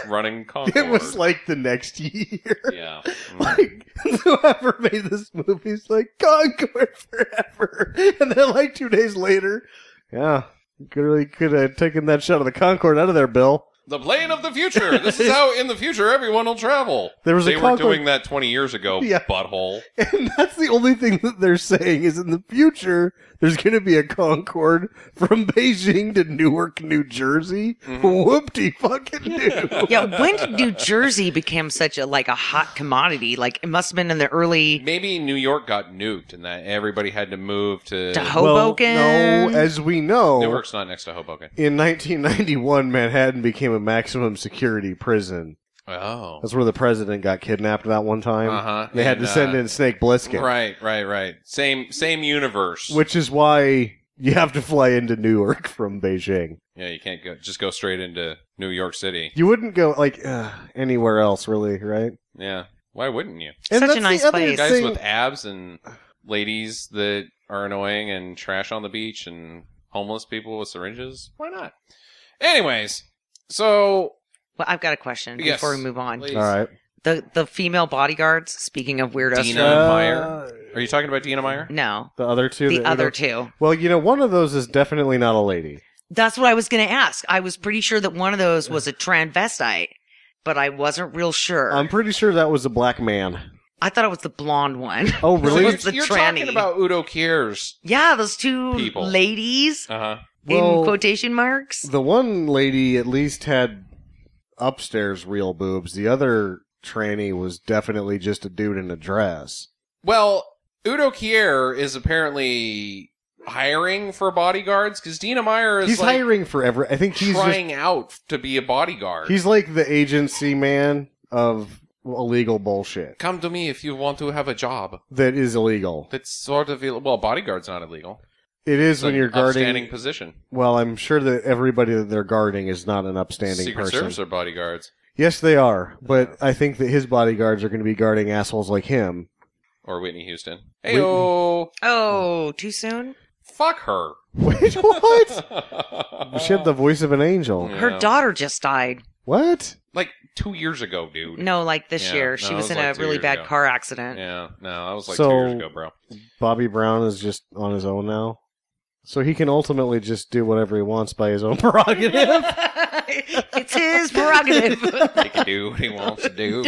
running Concorde. It was like the next year. Yeah. Like, whoever made this movie is like, Concorde forever. And then like 2 days later, could have taken that shot of the Concorde out of there, Bill. The plane of the future. This is how, in the future, everyone will travel. They were doing that 20 years ago, butthole. And that's the only thing that they're saying is in the future, there's going to be a Concorde from Beijing to Newark, New Jersey. Mm-hmm. Whoop-de-fucking-doo. Yeah, when did New Jersey become such a hot commodity? Like, it must have been in the early... Maybe New York got nuked and that everybody had to move to Hoboken? Well, no, as we know... Newark's not next to Hoboken. In 1991, Manhattan became a maximum security prison. Oh. That's where the president got kidnapped that one time. Uh-huh. They had to send in Snake Plissken. Right. Same universe. Which is why you have to fly into Newark from Beijing. Yeah, you can't go straight into New York City. You wouldn't go, anywhere else, really, right? Yeah. Why wouldn't you? Such a nice place. Guys with abs and ladies that are annoying and trash on the beach and homeless people with syringes. Why not? Anyways, so... Well, I've got a question before we move on. Please. All right. The female bodyguards, speaking of weirdos. Dina Meyer? Are you talking about Dina Meyer? No. The other two? The other two. Well, one of those is definitely not a lady. That's what I was going to ask. I was pretty sure that one of those was a transvestite, but I wasn't real sure. I'm pretty sure that was a black man. I thought it was the blonde one. Oh, really? It was the You're tranny. talking about Udo Kier's. Yeah, those two People. ladies Uh-huh. Well, in quotation marks. The one lady at least had upstairs real boobs. The other tranny was definitely just a dude in a dress. Well, Udo Kier is apparently hiring for bodyguards because Dina Meyer is He's hiring for I think he's trying out to be a bodyguard. He's like the agency man of illegal bullshit Come to me if you want to have a job. that is illegal. That's sort of well, bodyguard's not illegal. It is It's when an you're guarding. upstanding position. Well, I'm sure that everybody that they're guarding is not an upstanding Secret person. Service are bodyguards Yes, they are, but I think that his bodyguards are going to be guarding assholes like him. or Whitney Houston. Heyo, Oh, too soon? fuck her. Wait, what? She had the voice of an angel. Yeah. Her daughter just died. What? Like 2 years ago, dude. No, like this Yeah, year. no, She it was was in like a 2 really years bad ago. car accident. Yeah, no, that was like So- 2 years ago, bro. Bobby Brown is just on his own now? So he can ultimately just do whatever he wants by his own prerogative? It's his prerogative. He can do what he wants to do.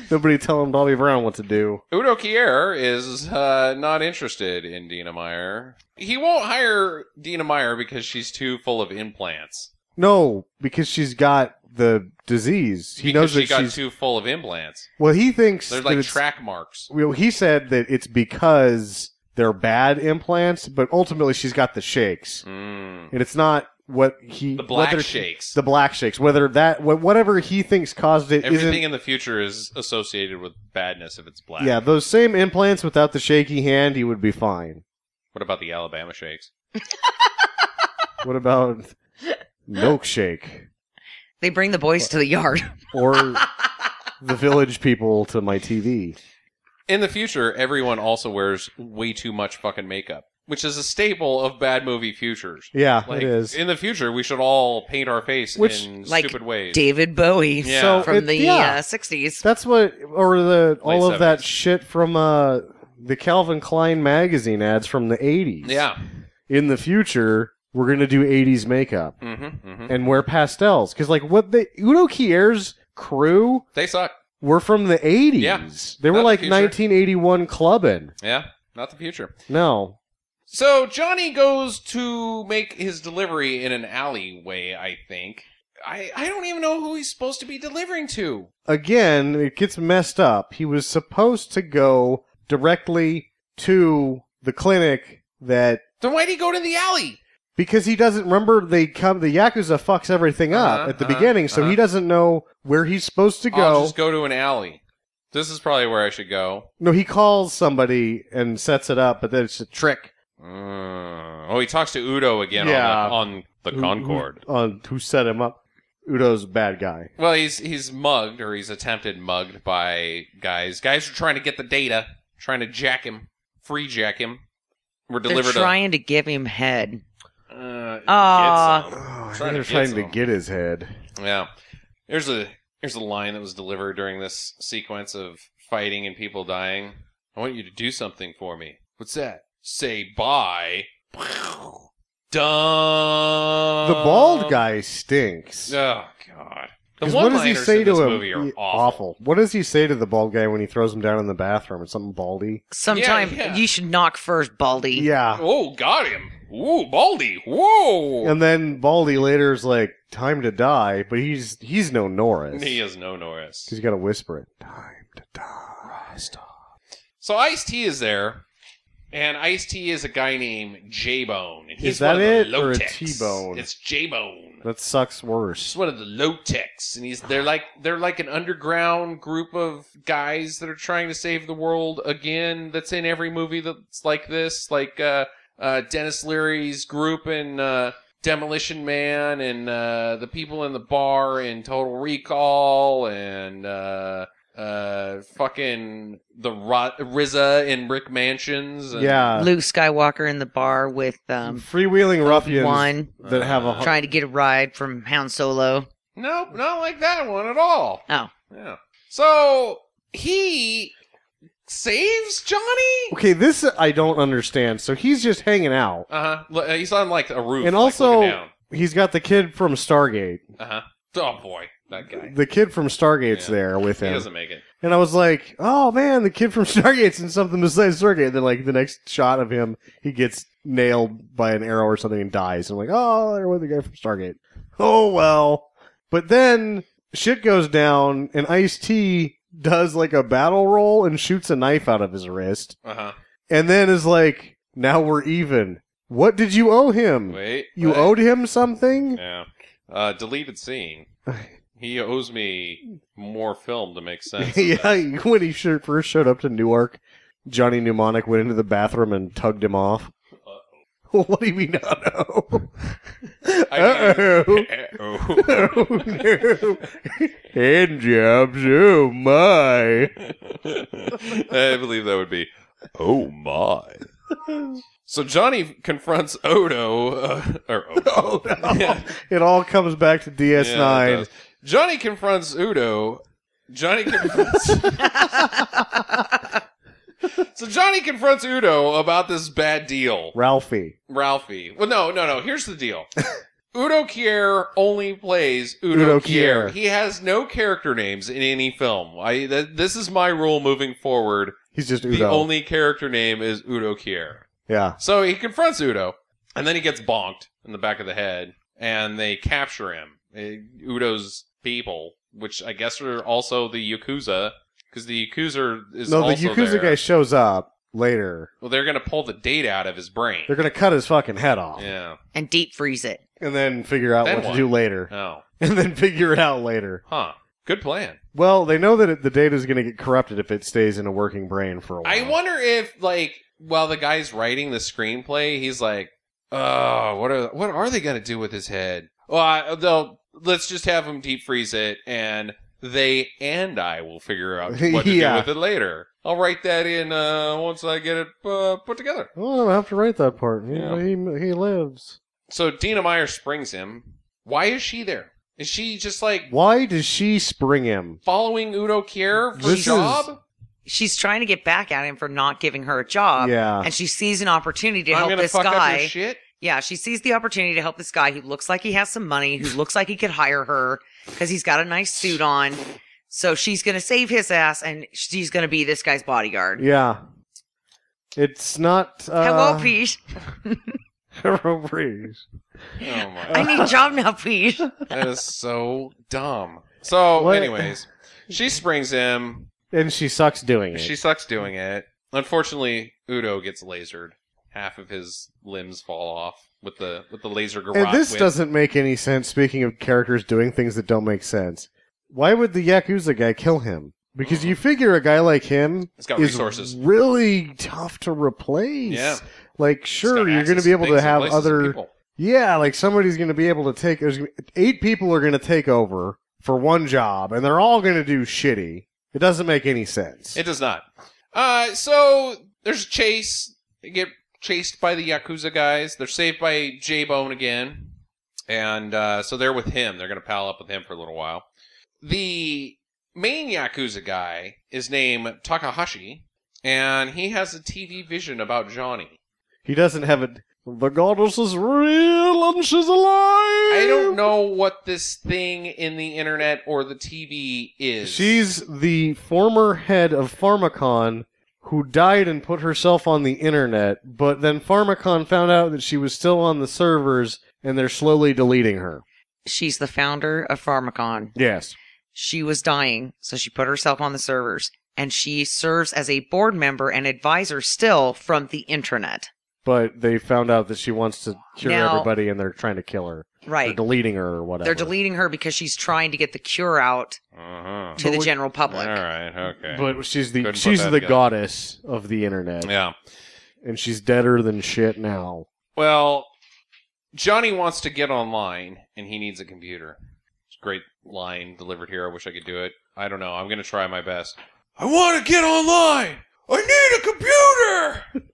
Nobody telling Bobby Brown what to do. Udo Kier is not interested in Dina Meyer. He won't hire Dina Meyer because she's too full of implants. No, because she's got the disease. He knows that she got she's... too full of implants. Well, he thinks They're that like it's... track marks. Well, he said that it's because they're bad implants, but ultimately she's got the shakes. Mm. And it's not what he... The black whether- shakes. The black shakes. Whether that... Whatever he thinks caused it Everything isn't... in the future is associated with badness if it's black. Yeah, those same implants without the shaky hand, he would be fine. What about the Alabama shakes? What about milkshake? They bring the boys to the yard. Or the village people to my TV? In the future, everyone also wears way too much fucking makeup, which is a staple of bad movie futures. Yeah, Like, it is. in the future, we should all paint our face Which- in Like stupid ways. David Bowie Yeah. So from it- the yeah. 60s. That's what... Or all Late of that 70s. shit from the Calvin Klein magazine ads from the 80s. Yeah. In the future, we're going to do 80s makeup. Mm-hmm, mm-hmm. And wear pastels. Because, like, Udo Kier's crew They suck. were from the 80s. Yeah. They were Not the like future. 1981 clubbing. Yeah, not the future. No. So Johnny goes to make his delivery in an alleyway, I think. I don't even know who he's supposed to be delivering to. Again, it gets messed up. He was supposed to go directly to the clinic that... Then why'd he go to the alley? Because he doesn't remember the Yakuza fucks everything up at the beginning, so he doesn't know where he's supposed to go. I'll just go to an alley. This is probably where I should go. No, he calls somebody and sets it up, but then it's a trick. Oh, he talks to Udo again Yeah. on the Concorde. Who set him up? Udo's a bad guy. Well, he's mugged, or he's attempted mugged by guys. Guys are trying to get the data, trying to jack him, free jack him. We're They're delivered trying to give him head. get Aw. some. Oh, Trying they're to trying get to some. get his head. Yeah. Here's a line that was delivered during this sequence of fighting and people dying. I want you to do something for me. What's that? Say bye. Done. The bald guy stinks. Oh God. The 'Cause what does he one-liners say in this to him? movie are awful. Awful. What does he say to the bald guy when he throws him down in the bathroom? It's something baldy. Sometime Yeah. you should knock first, Baldy. Yeah. Oh, got him. Ooh, Baldy. Whoa. And then Baldy later is like, time to die, but he's no Norris. He is no Norris. He's got to whisper it. Time to die. So Ice-T is there, and Ice-T is a guy named J-Bone. And he's Is that one of the it, or a low-techs. T-Bone? It's J-Bone. That sucks He's worse. one of the low-techs, and they're like an underground group of guys that are trying to save the world again. That's in every movie that's like this, like Dennis Leary's group in Demolition Man, and the people in the bar in Total Recall, and fucking the RZA in Brick Mansions. And Yeah. Luke Skywalker in the bar with Freewheeling ruffians one that have a... trying to get a ride from Han Solo. Nope, not like that one at all. Oh. Yeah. So he saves Johnny? Okay, this I don't understand. So he's just hanging out. He's on like a roof. And like, also, looking down. he's got the kid from Stargate. Oh boy. that guy. The kid from Stargate's there with him. He doesn't make it. And I was like, oh man, the kid from Stargate's in something besides Stargate. And then like the next shot of him, he gets nailed by an arrow or something and dies. And I'm like, oh, there was the guy from Stargate. Oh well. But then shit goes down and Ice-T does like a battle roll and shoots a knife out of his wrist. Uh-huh. And then is like, now we're even. What did you owe him? You owed him something? Yeah. Deleted scene. He owes me more film to make sense. Yeah, when he first showed up to Newark, Johnny Mnemonic went into the bathroom and tugged him off. What do you mean, no? Uh-oh. Oh, no. Hand jobs, oh my. I believe that would be, oh my. So Johnny confronts Odo, or Odo. Oh, no. Yeah. It all comes back to DS9. Yeah, Johnny confronts Udo. Johnny confronts... So Johnny confronts Udo about this bad deal. Ralphie. Well, no. Here's the deal. Udo Kier only plays Udo Kier. He has no character names in any film. This is my rule moving forward. He's just Udo. The only character name is Udo Kier. Yeah. So he confronts Udo, and then he gets bonked in the back of the head, and they capture him. Udo's people, which I guess are also the Yakuza, because the Yakuza is also the Yakuza there. guy shows up later. Well, they're going to pull the data out of his brain. They're going to cut his fucking head off. Yeah. And deep freeze it. And then figure out what to do later. Oh. And then figure it out later. Huh. Good plan. Well, they know that the data is going to get corrupted if it stays in a working brain for a while. I wonder if, like, while the guy's writing the screenplay, he's like, oh, what are they going to do with his head? Well, let's just have him deep freeze it, and I will figure out what to do with it later. I'll write that in once I get it put together. Well, I don't have to write that part. Yeah. He lives. So Dina Meyer springs him. Why is she there? Is she just like... Why does she spring him? Following Udo Kier for a job? She's trying to get back at him for not giving her a job. Yeah. And she sees an opportunity to help gonna this fuck guy. Up your shit? Yeah, she sees the opportunity to help this guy who looks like he has some money, who looks like he could hire her because he's got a nice suit on. So she's going to save his ass, and she's going to be this guy's bodyguard. Yeah. It's not... Hello, please. Hello, please. Oh my I need a job now, please. That is so dumb. So, What? Anyways, she springs him. And she sucks doing it. She sucks doing it. Unfortunately, Udo gets lasered. Half of his limbs fall off with the laser garrote. And this doesn't make any sense, speaking of characters doing things that don't make sense. Why would the Yakuza guy kill him? Because you figure a guy like him He's got is resources. really tough to replace. Yeah. Like, sure, you're going to be able to have other... People. Yeah, like somebody's going to be able to take... 8 people are going to take over for one job, and they're all going to do shitty. It doesn't make any sense. It does not. So there's a chase. They get chased by the Yakuza guys. They're saved by J-Bone again. And so they're with him. They're going to pal up with him for a little while. The main Yakuza guy is named Takahashi, and he has a TV vision about Johnny. He doesn't have it. The goddess is real and she's alive. I don't know what this thing in the internet or the TV is. She's the former head of Pharmacon who died and put herself on the internet, but then Pharmacon found out that she was still on the servers and they're slowly deleting her. She's the founder of Pharmacon. Yes. She was dying, so she put herself on the servers. And she serves as a board member and advisor still from the internet. But they found out that she wants to cure Now- everybody and they're trying to kill her. Right. They're deleting her or whatever. They're deleting her because she's trying to get the cure out Uh-huh. to the general public. All right, okay. But she's the Couldn't put she's that the together. goddess of the internet. Yeah. And she's deader than shit now. Well, Johnny wants to get online, and he needs a computer. It's a great line delivered here. I wish I could do it. I don't know. I'm going to try my best. I want to get online! I need a computer!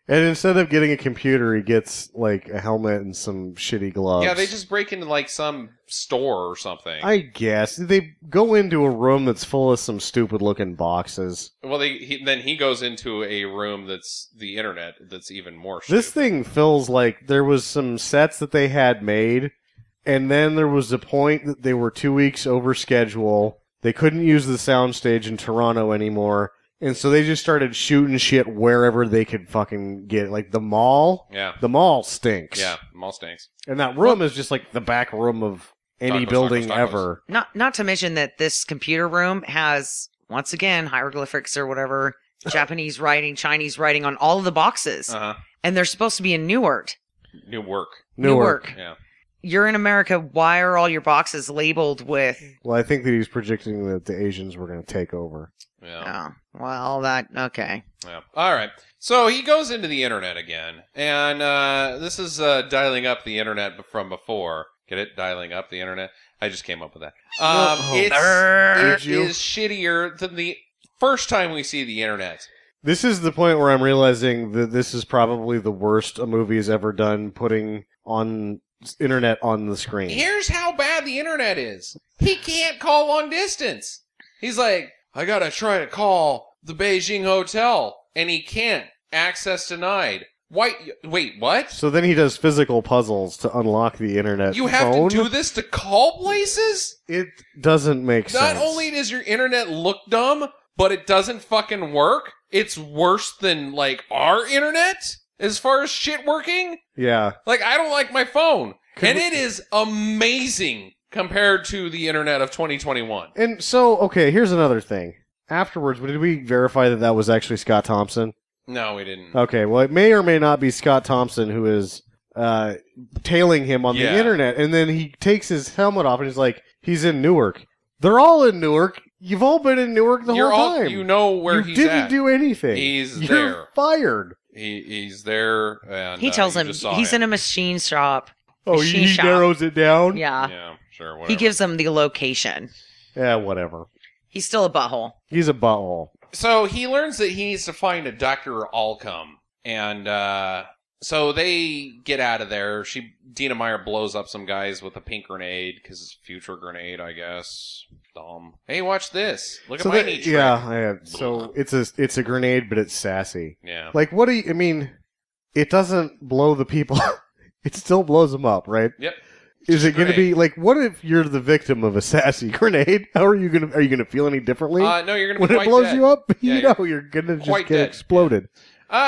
And instead of getting a computer, he gets like a helmet and some shitty gloves. Yeah, they just break into like some store or something. I guess they go into a room that's full of some stupid-looking boxes. Well, then he goes into a room that's the internet that's even more stupid. This thing feels like there was some sets that they had made, And then there was a point that they were 2 weeks over schedule. They couldn't use the soundstage in Toronto anymore. And so they just started shooting shit wherever they could fucking get it. Like the mall. Yeah. The mall stinks. Yeah, the mall stinks. And that room is just like the back room of any building ever. Not to mention that this computer room has, once again, hieroglyphics or whatever, Japanese writing, Chinese writing on all of the boxes. Uh-huh. And they're supposed to be in Newark. Newark. Yeah. You're in America. Why are all your boxes labeled with... Well, I think that he's predicting that the Asians were going to take over. Yeah. Oh, well, okay. Yeah. All right. So he goes into the internet again, and this is dialing up the internet from before. Get it? Dialing up the internet. I just came up with that. It is shittier than the first time we see the internet. This is the point where I'm realizing that this is probably the worst a movie has ever done, putting on internet on the screen. Here's how bad the internet is. He can't call long distance. He's like, I gotta try to call the Beijing hotel, and he can't. Access denied. Wait, what? So then he does physical puzzles to unlock the internet You have phone? to do this to call places? It doesn't make sense. Not only does your internet look dumb, but it doesn't fucking work. It's worse than, like, our internet as far as shit working. Yeah. Like, I don't like my phone. And it is amazing compared to the internet of 2021. And so, okay, here's another thing. Afterwards, did we verify that that was actually Scott Thompson? No, we didn't. Okay, well, it may or may not be Scott Thompson who is tailing him on the internet. And then he takes his helmet off and he's like, he's in Newark. They're all in Newark. You've all been in Newark the whole time. You know where he's at. You didn't do anything. He's You're there. Fired. He's there. And, he tells him he's in a machine shop. Oh, he narrows it down? Yeah. Yeah, sure, whatever. He gives them the location. Yeah, whatever. He's still a butthole. He's a butthole. So he learns that he needs to find a Dr. Alcom. And so they get out of there. Dina Meyer blows up some guys with a pink grenade, because it's a future grenade, I guess. Dumb. Hey, watch this. Look at my neat trick. Yeah. So it's a grenade, but it's sassy. Yeah. Like, what do you... I mean, it doesn't blow the people... It still blows them up, right? Yep. Is it going to be like? What if you're the victim of a sassy grenade? How are you going to? Are you going to feel any differently? No, you're going to be when it blows dead. you up. Yeah, You're going to just get exploded.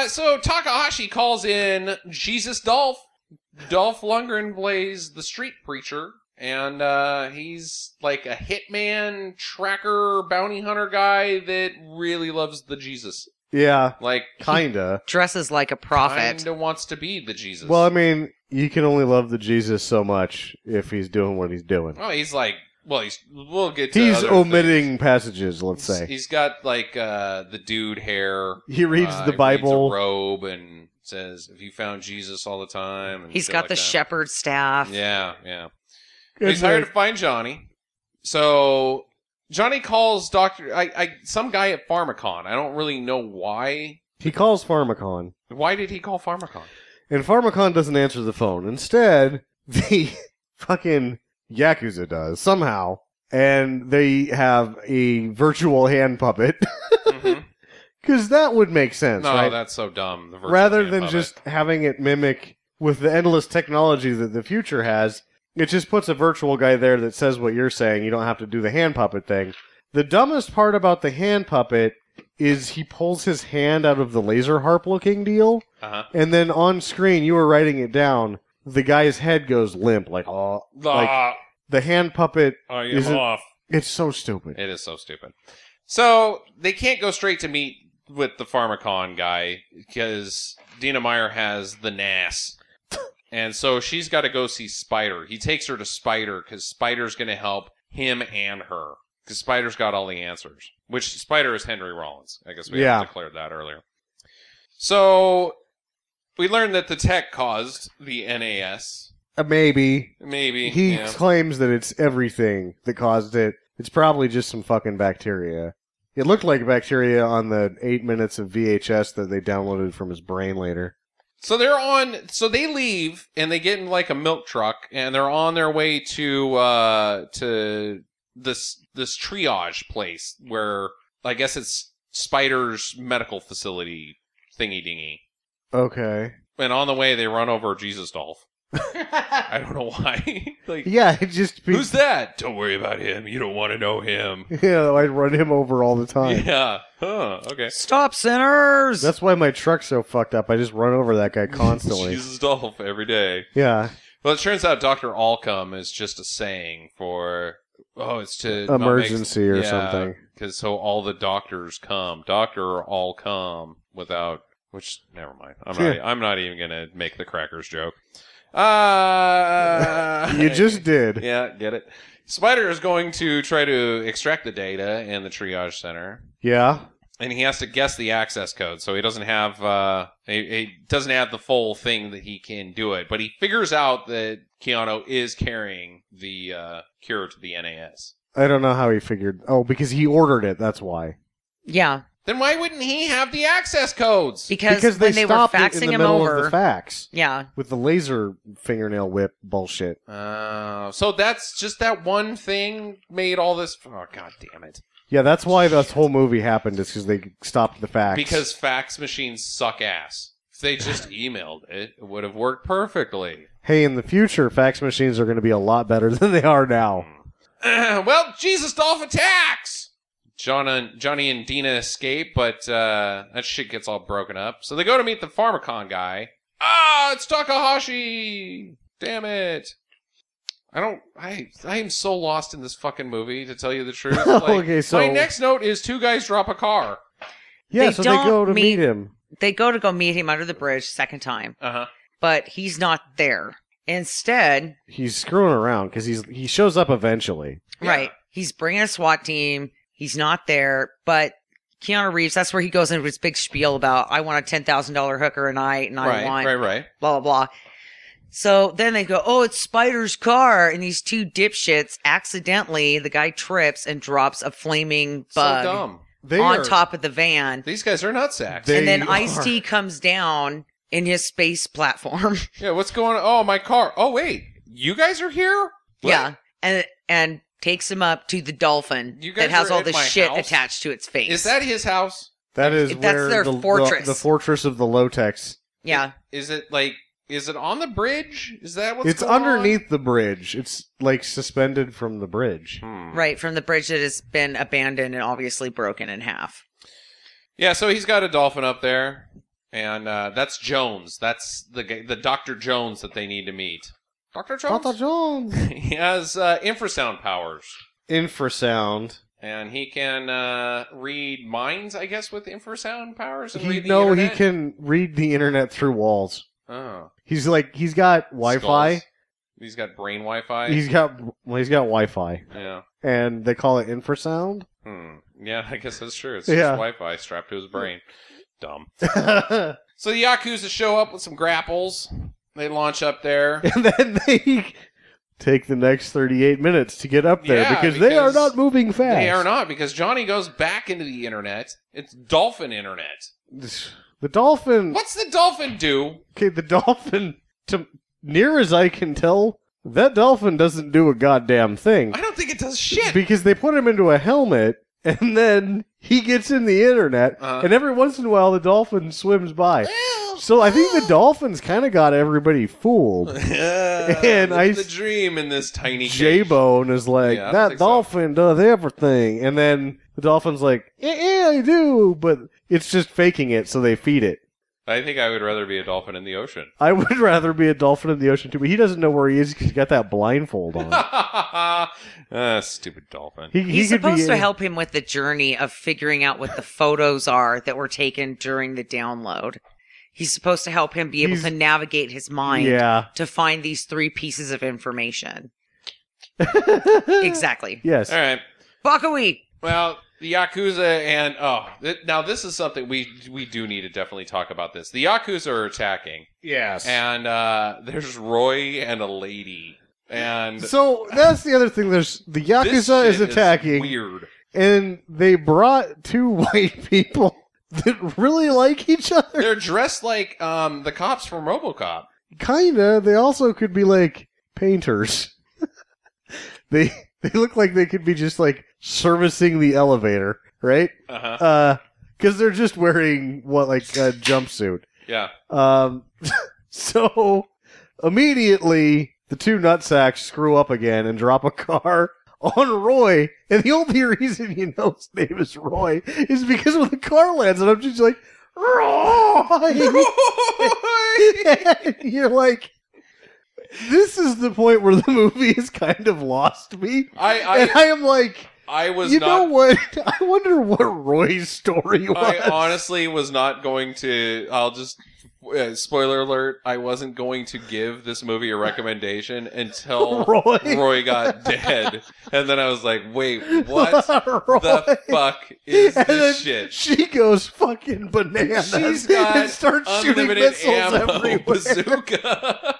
So Takahashi calls in Jesus Dolph. Dolph Lundgren plays the street preacher, and he's like a hitman, tracker, bounty hunter guy that really loves the Jesus. Yeah, like kinda dresses like a prophet. Kinda wants to be the Jesus. Well, I mean, you can only love the Jesus so much if he's doing what he's doing. Oh, he's like, we'll get to He's other omitting things. Passages, let's say. He's got like the dude hair. He reads the Bible. Reads a robe and says, "Have you found Jesus all the time?" And he's got the shepherd staff. Yeah. He's hired to find Johnny. So Johnny calls some guy at Pharmacon. I don't really know why. He calls Pharmacon. Why did he call Pharmacon? And Pharmacon doesn't answer the phone. Instead, the fucking Yakuza does, somehow. And they have a virtual hand puppet. Because that would make sense, no, right? That's so dumb. Rather than just having it mimic with the endless technology that the future has, it just puts a virtual guy there that says what you're saying. You don't have to do the hand puppet thing. The dumbest part about the hand puppet is he pulls his hand out of the laser harp looking deal, and then on screen, you were writing it down, the guy's head goes limp, like the hand puppet isn't off. It's so stupid. It is so stupid. So they can't go straight to meet with the Pharmacon guy because Dina Meyer has the NAS. And so she's got to go see Spider. He takes her to Spider because Spider's going to help him and her. Because Spider's got all the answers. Which Spider is Henry Rollins. I guess we declared that earlier. So we learned that the tech caused the NAS. Maybe. He claims that it's everything that caused it. It's probably just some fucking bacteria. It looked like bacteria on the 8 minutes of VHS that they downloaded from his brain later. So they leave and they get in like a milk truck and they're on their way to this triage place where I guess it's Spider's medical facility thingy dingy. Okay. And on the way they run over Jesus Dolph. I don't know why. Like, Yeah, it just who's that? Don't worry about him. You don't want to know him. Yeah, I'd run him over all the time. Yeah. Huh. Okay. Stop, sinners! That's why my truck's so fucked up. I just run over that guy constantly. Jesus Dolph every day. Yeah. Well, it turns out Dr. Allcome is just a saying for, it's to... Emergency or something. Because so all the doctors come. Doctor all come without... Which, never mind. I'm not even going to make the crackers joke. You just did. Yeah, get it. Spider is going to try to extract the data in the triage center. Yeah. And he has to guess the access code, so he doesn't have he doesn't have the full thing that he can do it. But he figures out that Keanu is carrying the cure to the NAS. I don't know how he figured. Oh, because he ordered it. That's why. Yeah. Then why wouldn't he have the access codes? Because when they were stopped faxing in the him middle over. of the fax. Yeah. With the laser fingernail whip bullshit. So that's just that one thing made all this. Oh, god damn it. Yeah, that's why this whole movie happened, is because they stopped the fax. Because fax machines suck ass. If they just emailed it, it would have worked perfectly. Hey, in the future, fax machines are going to be a lot better than they are now. Well, Jesus Dolph attacks! Johnny and Dina escape, but that shit gets all broken up. So they go to meet the Pharmacon guy. It's Takahashi! Damn it. I am so lost in this fucking movie, to tell you the truth. Like, Okay, so... my next note is 2 guys drop a car. Yeah, They so they don't go to meet him. They go to go meet him under the bridge second time. Uh-huh. But he's not there. Instead... He's screwing around, because he shows up eventually. Yeah. Right. He's bringing a SWAT team. He's not there. But Keanu Reeves, that's where he goes into his big spiel about, I want a $10,000 hooker a night, and I want... Right. Blah, blah, blah. So then they go, it's Spider's car. And these 2 dipshits, accidentally, the guy trips and drops a flaming bug So dumb. on top of the van. These guys are nutsacks. They And then are. Ice-T comes down in his space platform. Yeah, what's going on? Oh, my car. Oh, wait. You guys are here? What? Yeah. And takes him up to the dolphin You guys that has are all at the my shit house? attached to its face. Is that his house? That is That's where their fortress. The fortress of the Lotex. Yeah. Is it on the bridge? Is that what's It's going underneath the bridge. It's like suspended from the bridge. on? Right. From the bridge that has been abandoned and obviously broken in half. Yeah, so he's got a dolphin up there, and that's Jones. That's the Dr. Jones that they need to meet. Dr. Jones? Dr. Jones! He has infrasound powers, Infrasound. and he can read minds, I guess, with infrasound powers? And read the He internet? can read the internet through walls. Oh. He's got Wi-Fi. Skulls. He's got brain Wi-Fi? He's got Wi-Fi. Yeah. And they call it infrasound. Yeah, I guess that's true. It's Yeah. just Wi-Fi strapped to his brain. Dumb. So the Yakuza show up with some grapples. They launch up there. And then they take the next 38 minutes to get up there Yeah, because they are because not moving fast. They are not, because Johnny goes back into the internet. It's dolphin internet. The dolphin... What's the dolphin do? Okay, the dolphin, near as I can tell, that dolphin doesn't do a goddamn thing. I don't think it does shit. Because they put him into a helmet, and then he gets in the internet, and every once in a while the dolphin swims by. So I think the dolphins kind of got everybody fooled. And the dream in this tiny cage. J-Bone is like, Yeah, I that think so. dolphin does everything. And then the dolphin's like, yeah, I do. But it's just faking it, so they feed it. I think I would rather be a dolphin in the ocean. I would rather be a dolphin in the ocean, too. But he doesn't know where he is because he's got that blindfold on. Stupid dolphin. He's could be supposed to in- help him with the journey of figuring out what the photos are that were taken during the download. He's supposed to help him be able to navigate his mind to find these 3 pieces of information. Exactly. Yes. All right. Bakawee! Well, the Yakuza and... now this is something we do need to definitely talk about this. The Yakuza are attacking. Yes. And there's Roy and a lady. And So that's the other thing. There's the this Yakuza shit is attacking, weird. and they brought 2 white people that really like each other. They're dressed like the cops from RoboCop. Kinda. They also could be like painters. They look like they could be just like servicing the elevator, right? Uh-huh. Because they're just wearing like a jumpsuit. Yeah. So immediately, the two nutsacks screw up again and drop a car on Roy. And the only reason you know his name is Roy is because when the car lands, and I'm just like, Roy! And you're like, this is the point where the movie has kind of lost me. I am like, know what? I wonder what Roy's story was. I honestly was not going to. I'll just spoiler alert. I wasn't going to give this movie a recommendation until Roy got dead, and then I was like, "Wait, what the fuck is this shit?" She goes fucking bananas. She's got and starts shooting missiles everywhere. Bazooka.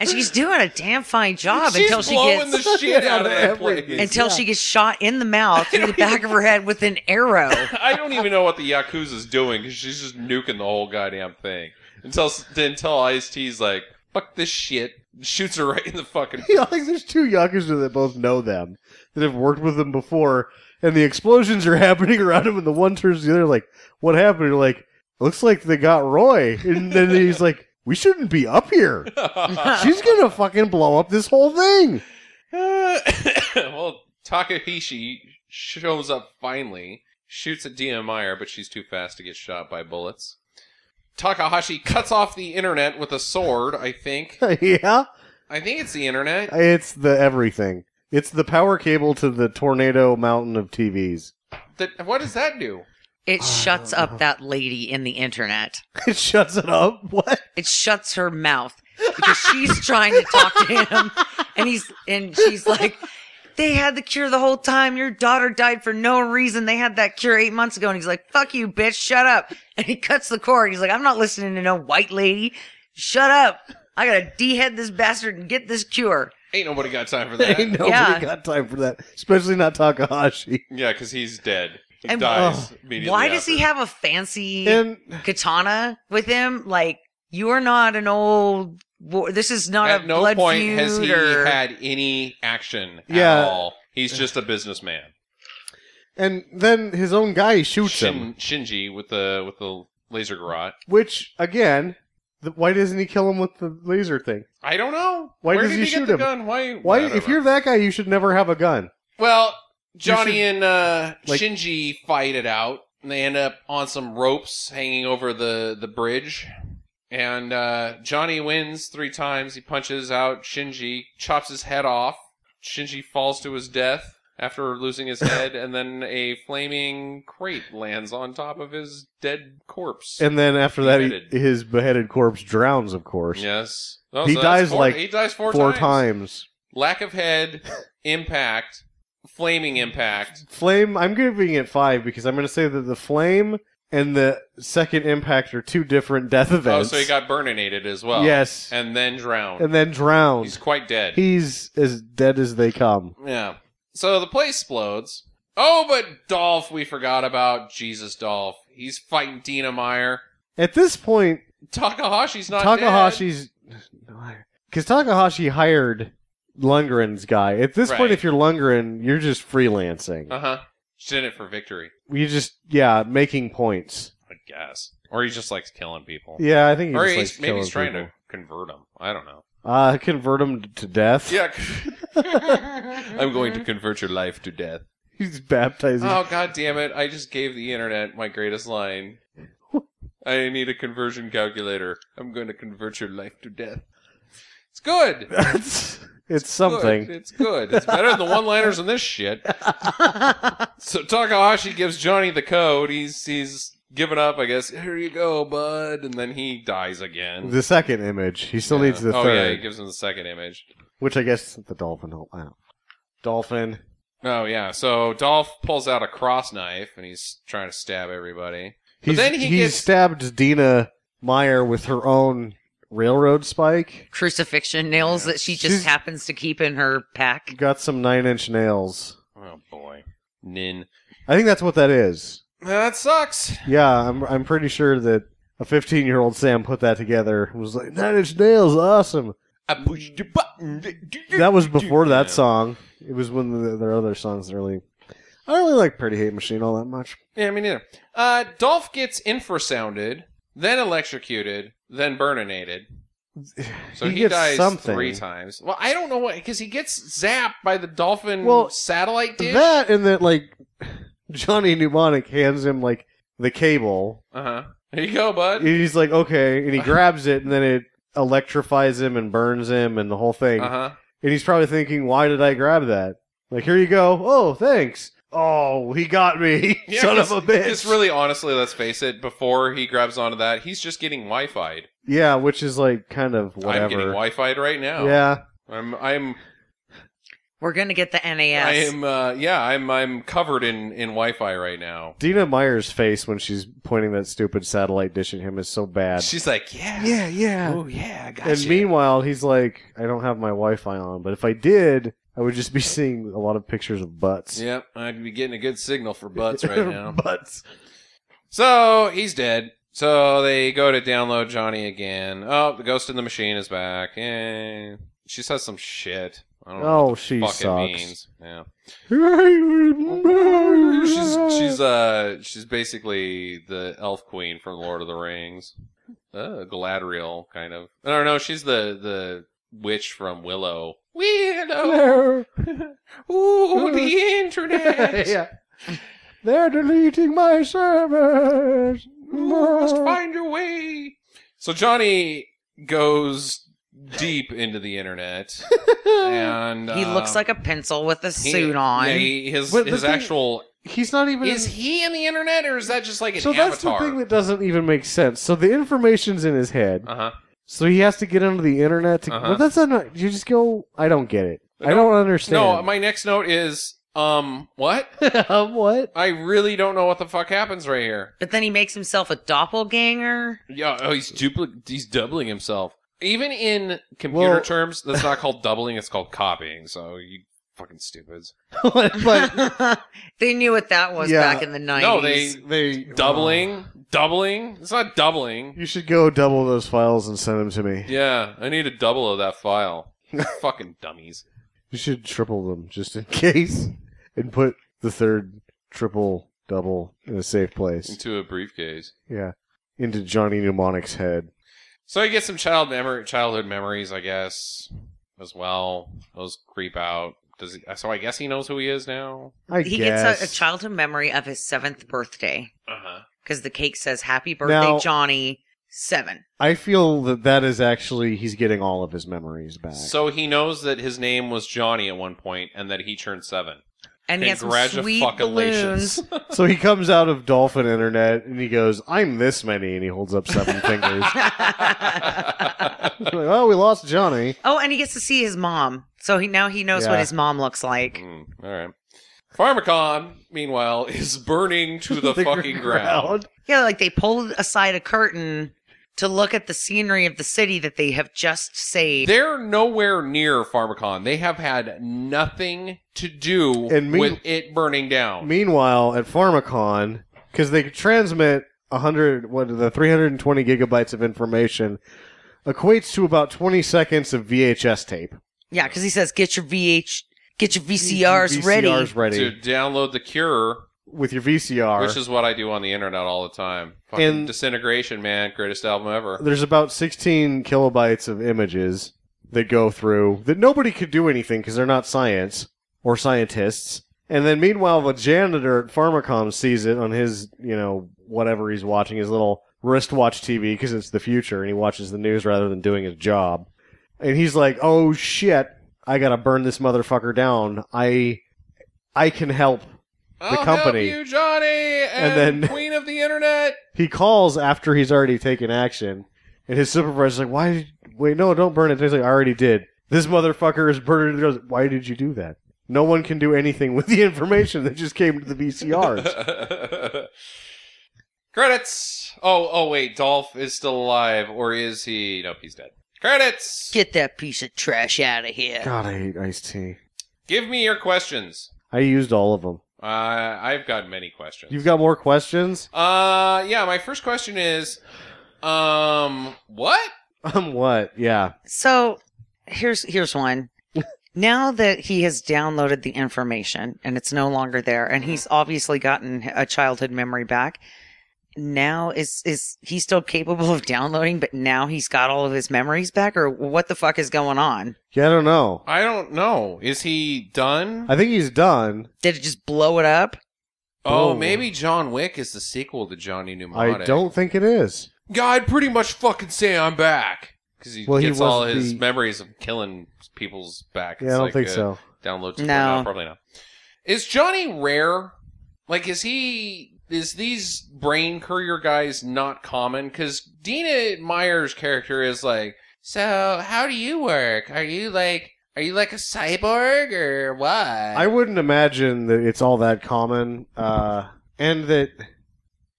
And she's doing a damn fine job she's until she gets the shit out of that place. Until she gets shot in the mouth through the back of her head with an arrow. I don't even know what the Yakuza's doing because she's just nuking the whole goddamn thing. Until Ice-T's like, fuck this shit. Shoots her right in the fucking... Yeah, like there's two Yakuza that both know them, that have worked with them before, and the explosions are happening around him, and the one turns to the other like, what happened? You're like, looks like they got Roy. And then he's like, we shouldn't be up here. She's gonna fucking blow up this whole thing. Well, Takahashi shows up finally, shoots at Dina Meyer, but she's too fast to get shot by bullets. Takahashi cuts off the internet with a sword, I think. Yeah? I think it's the internet. It's the everything. It's the power cable to the tornado mountain of TVs. What does that do? It shuts up that lady in the internet. It shuts it up? What? It shuts her mouth because she's trying to talk to him, and she's like, "They had the cure the whole time. Your daughter died for no reason. They had that cure 8 months ago." And he's like, "Fuck you, bitch. Shut up." And he cuts the cord. He's like, "I'm not listening to no white lady. Shut up. I gotta de-head this bastard and get this cure." Ain't nobody got time for that. Ain't nobody got time for that. Especially not Takahashi. Yeah, because he's dead. And dies immediately why after. does he have a fancy katana with him? Like, you are not an old... This is not at a no blood point feud has he had any action at all. He's just a businessman. And then his own guy shoots him. Shinji with the laser garrote. Which, again, why doesn't he kill him with the laser thing? I don't know. Why Where does did he get shoot the him? Gun? Why? If you're that guy, you should never have a gun. Well, Johnny and Shinji fight it out, and they end up on some ropes hanging over the bridge. And Johnny wins 3 times. He punches out Shinji, chops his head off. Shinji falls to his death after losing his head, and then a flaming crate lands on top of his dead corpse. And then after that, his beheaded corpse drowns, of course. Yes. He dies he dies four times. Lack of head, impact, flaming impact. Flame, I'm giving it 5 because I'm going to say that the flame and the second impact are 2 different death events. Oh, so he got burninated as well. Yes. And then drowned. He's quite dead. He's as dead as they come. Yeah. So the place explodes. Oh, but Dolph, we forgot about. Jesus, Dolph. He's fighting Dina Meyer. At this point... Takahashi's not dead. Because Takahashi hired Lundgren's guy. At this point, if you're Lundgren, you're just freelancing. Uh-huh. Just in it for victory. You just, making points. I guess. Or he just likes killing people. Yeah, I think he maybe killing he's trying people. to convert them. I don't know. Convert them to death? Yeah. I'm going to convert your life to death. He's baptizing. Oh, God damn it. I just gave the internet my greatest line. I need a conversion calculator. I'm going to convert your life to death. It's good. It's something. Good. It's good. It's better than the one-liners in this shit. So Takahashi gives Johnny the code. He's given up, I guess. Here you go, bud. And then he dies again. The second image. He still needs the third. Oh, yeah, he gives him the second image. Which I guess the dolphin. I don't know. Dolphin. Oh, yeah. So Dolph pulls out a cross knife, and he's trying to stab everybody. But then he stabbed Dina Meyer with her own railroad spike. Crucifixion nails that she just happens to keep in her pack. Got some 9-inch nails. Oh, boy. Nin. I think that's what that is. That sucks. Yeah, I'm pretty sure that a 15-year-old Sam put that together and was like, 9-inch nails, awesome. I pushed the button. That was before that song. It was when their other songs really... I don't really like Pretty Hate Machine all that much. Yeah, me neither. Dolph gets infrasounded, then electrocuted, then burninated. So he dies 3 times. Well, I don't know what, because he gets zapped by the dolphin satellite dish. That and that, like, Johnny Mnemonic hands him, like, the cable. Uh-huh. Here you go, bud. And he's like, okay, and he grabs it, and then it electrifies him and burns him and the whole thing. Uh-huh. And he's probably thinking, why did I grab that? Like, here you go. Oh, thanks. Oh, he got me. Yeah, son of a bitch. Because really, honestly, let's face it, before he grabs onto that, he's just getting Wi-Fi'd. Yeah, which is like kind of whatever. I'm getting Wi-Fi'd right now. Yeah. We're gonna get the NAS. I'm covered in Wi-Fi right now. Dina Meyer's face when she's pointing that stupid satellite dish at him is so bad. She's like, yeah. Oh, yeah, I got And meanwhile, he's like, I don't have my Wi-Fi on, but if I did, I would just be seeing a lot of pictures of butts. Yep, I'd be getting a good signal for butts right now. Butts. So, he's dead. So, they go to download Johnny again. Oh, the ghost in the machine is back. Eh. She says some shit. I don't know what the fuck it means. Yeah. She's basically the elf queen from Lord of the Rings. Galadriel, kind of. No, she's the witch from Willow. Willow! Ooh, the internet! Yeah. They're deleting my servers! Must find your way! So Johnny goes deep into the internet, and he looks like a pencil with a suit on. Yeah, his actual. He's not even. Is he in the internet, or is that just like an avatar? So that's the thing that doesn't even make sense. So the information's in his head. So he has to get onto the internet to. Well, that's not. You just go. I don't get it. I don't understand. No, my next note is. What? What? I really don't know what the fuck happens right here. But then he makes himself a doppelganger. Yeah. He's doubling himself. Even in computer terms, that's not called doubling, it's called copying, so you fucking stupids. But they knew what that was back in the 90s. No, they doubling, it's not doubling. You should go double those files and send them to me. Yeah, I need a double of that file. Fucking dummies. You should triple them, just in case, and put the third triple double in a safe place. Into a briefcase. Yeah, into Johnny Mnemonic's head. So he gets some childhood memories, I guess, as well. Those creep out. So I guess he knows who he is now? He gets a childhood memory of his 7th birthday. Because the cake says, Happy birthday, now, Johnny, 7. I feel that is actually, he's getting all of his memories back. So he knows that his name was Johnny at one point, and that he turned 7. And he has some sweet balloons. So he comes out of Dolphin Internet and he goes, I'm this many, and he holds up 7 fingers. Like, oh, we lost Johnny. Oh, and he gets to see his mom. So now he knows what his mom looks like. All right. Pharmacon, meanwhile, is burning to the fucking ground. Yeah, like they pulled aside a curtain to look at the scenery of the city that they have just saved. They're nowhere near Pharmacon. They have had nothing to do with it burning down. Meanwhile, at Pharmacon, because they transmit 320 gigabytes of information, equates to about 20 seconds of VHS tape. Yeah, because he says, get your VCRs ready. To download the cure. With your VCR. Which is what I do on the internet all the time. Fucking Disintegration, man. Greatest album ever. There's about 16 kilobytes of images that go through that nobody could do anything because they're not science or scientists. And then meanwhile, the janitor at Pharmacom sees it on his, whatever he's watching, his little wristwatch TV because it's the future and he watches the news rather than doing his job. And he's like, oh shit, I gotta burn this motherfucker down. I can help. The company. Help you, Johnny, and then Queen of the Internet. He calls after he's already taken action, and his supervisor's like, wait, no, don't burn it. And he's like, I already did. This motherfucker is burning it. He goes, why did you do that? No one can do anything with the information that just came to the VCRs. Credits. Oh, wait, Dolph is still alive, or is he? Nope, he's dead. Credits. Get that piece of trash out of here. God, I hate iced tea. Give me your questions. I used all of them. I've got many questions. You've got more questions? Yeah, my first question is, what? What? Yeah. So, here's one. Now that he has downloaded the information, and it's no longer there, and he's obviously gotten a childhood memory back, now is he still capable of downloading, but now he's got all of his memories back, or what the fuck is going on? Yeah, I don't know. I don't know. Is he done? I think he's done. Did it just blow it up? Oh, maybe John Wick is the sequel to Johnny Mnemonic. I don't think it is. Yeah, I'd pretty much fucking say I'm back. Because he gets all his memories of killing people's back. Yeah, I don't think so. Download to No, probably not. Is Johnny rare? Like, is these brain courier guys not common? Because Dina Meyer's character is like, so how do you work? Are you like a cyborg or what? I wouldn't imagine that it's all that common, and that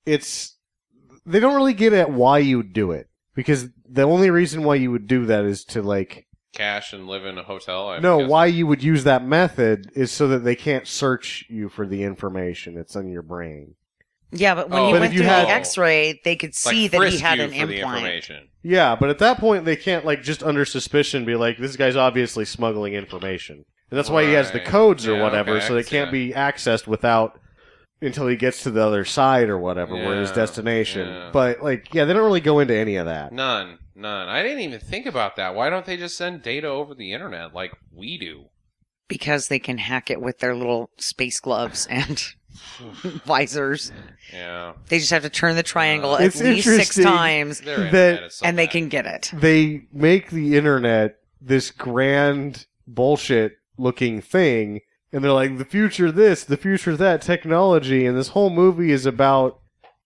they don't really get at why you would do it, because the only reason why you would do that is to like cash and live in a hotel. Why you would use that method is so that they can't search you for the information. It's in your brain. Yeah, but when he went through the X-ray, they could see that he had an implant. Yeah, but at that point, they can't like just under suspicion be like, this guy's obviously smuggling information, and that's why he has the codes or whatever, so they can't be accessed until he gets to the other side or whatever, where his destination. Yeah. But they don't really go into any of that. None. I didn't even think about that. Why don't they just send data over the internet like we do? Because they can hack it with their little space gloves and visors. Yeah. They just have to turn the triangle at least 6 times, and they can get it. They make the internet this grand bullshit-looking thing, and they're like, the future this, the future that technology, and this whole movie is about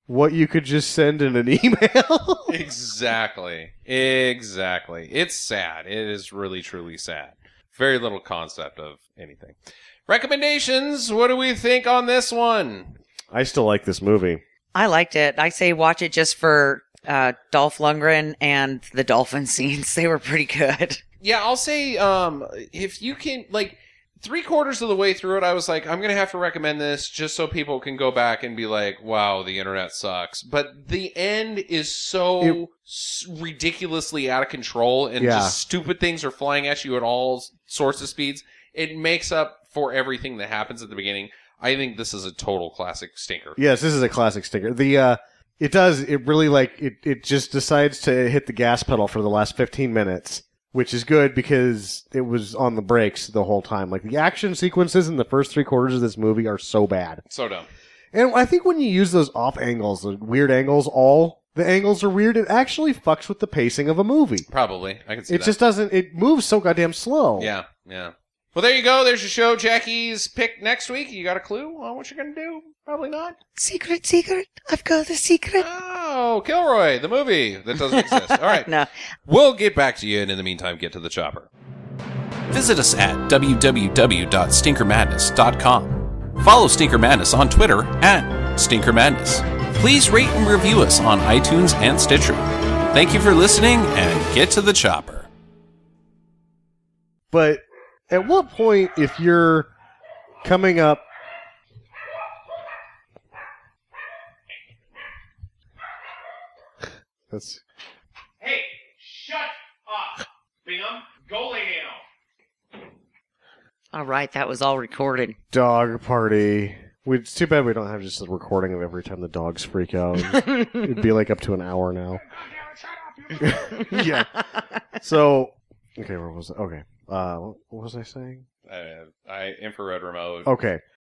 what you could just send in an email. Exactly. It's sad. It is really, truly sad. Very little concept of anything. Recommendations. What do we think on this one? I still like this movie. I liked it. I say watch it just for Dolph Lundgren and the dolphin scenes. They were pretty good. Yeah, I'll say if you can, 3/4 of the way through it, I was like, I'm going to have to recommend this just so people can go back and be like, wow, the internet sucks. But the end is so ridiculously out of control, and just stupid things are flying at you at all sorts of speeds. It makes up for everything that happens at the beginning. I think this is a total classic stinker. Yes, this is a classic stinker. It really it just decides to hit the gas pedal for the last 15 minutes. Which is good because it was on the brakes the whole time. Like, the action sequences in the first 3/4 of this movie are so bad. So dumb. And I think when you use those off angles, the weird angles, all the angles are weird, it actually fucks with the pacing of a movie. Probably. I can see that. It just doesn't, it moves so goddamn slow. Yeah. Well, there you go. There's your show. Jackie's pick next week. You got a clue on what you're going to do? Probably not. Secret. I've got a secret. Oh, Kilroy, the movie that doesn't exist. All right. No. We'll get back to you, and in the meantime, get to the chopper. Visit us at www.stinkermadness.com. Follow Stinker Madness on Twitter at Stinker Madness. Please rate and review us on iTunes and Stitcher. Thank you for listening, and get to the chopper. But at what point, if you're coming up... Hey, shut up, Bingham. Go lay down. All right, that was all recorded. Dog party. It's too bad we don't have just a recording of every time the dogs freak out. It'd be up to an hour now. Yeah. So, okay, where was it? Okay. What was I saying? Infrared remote. Okay.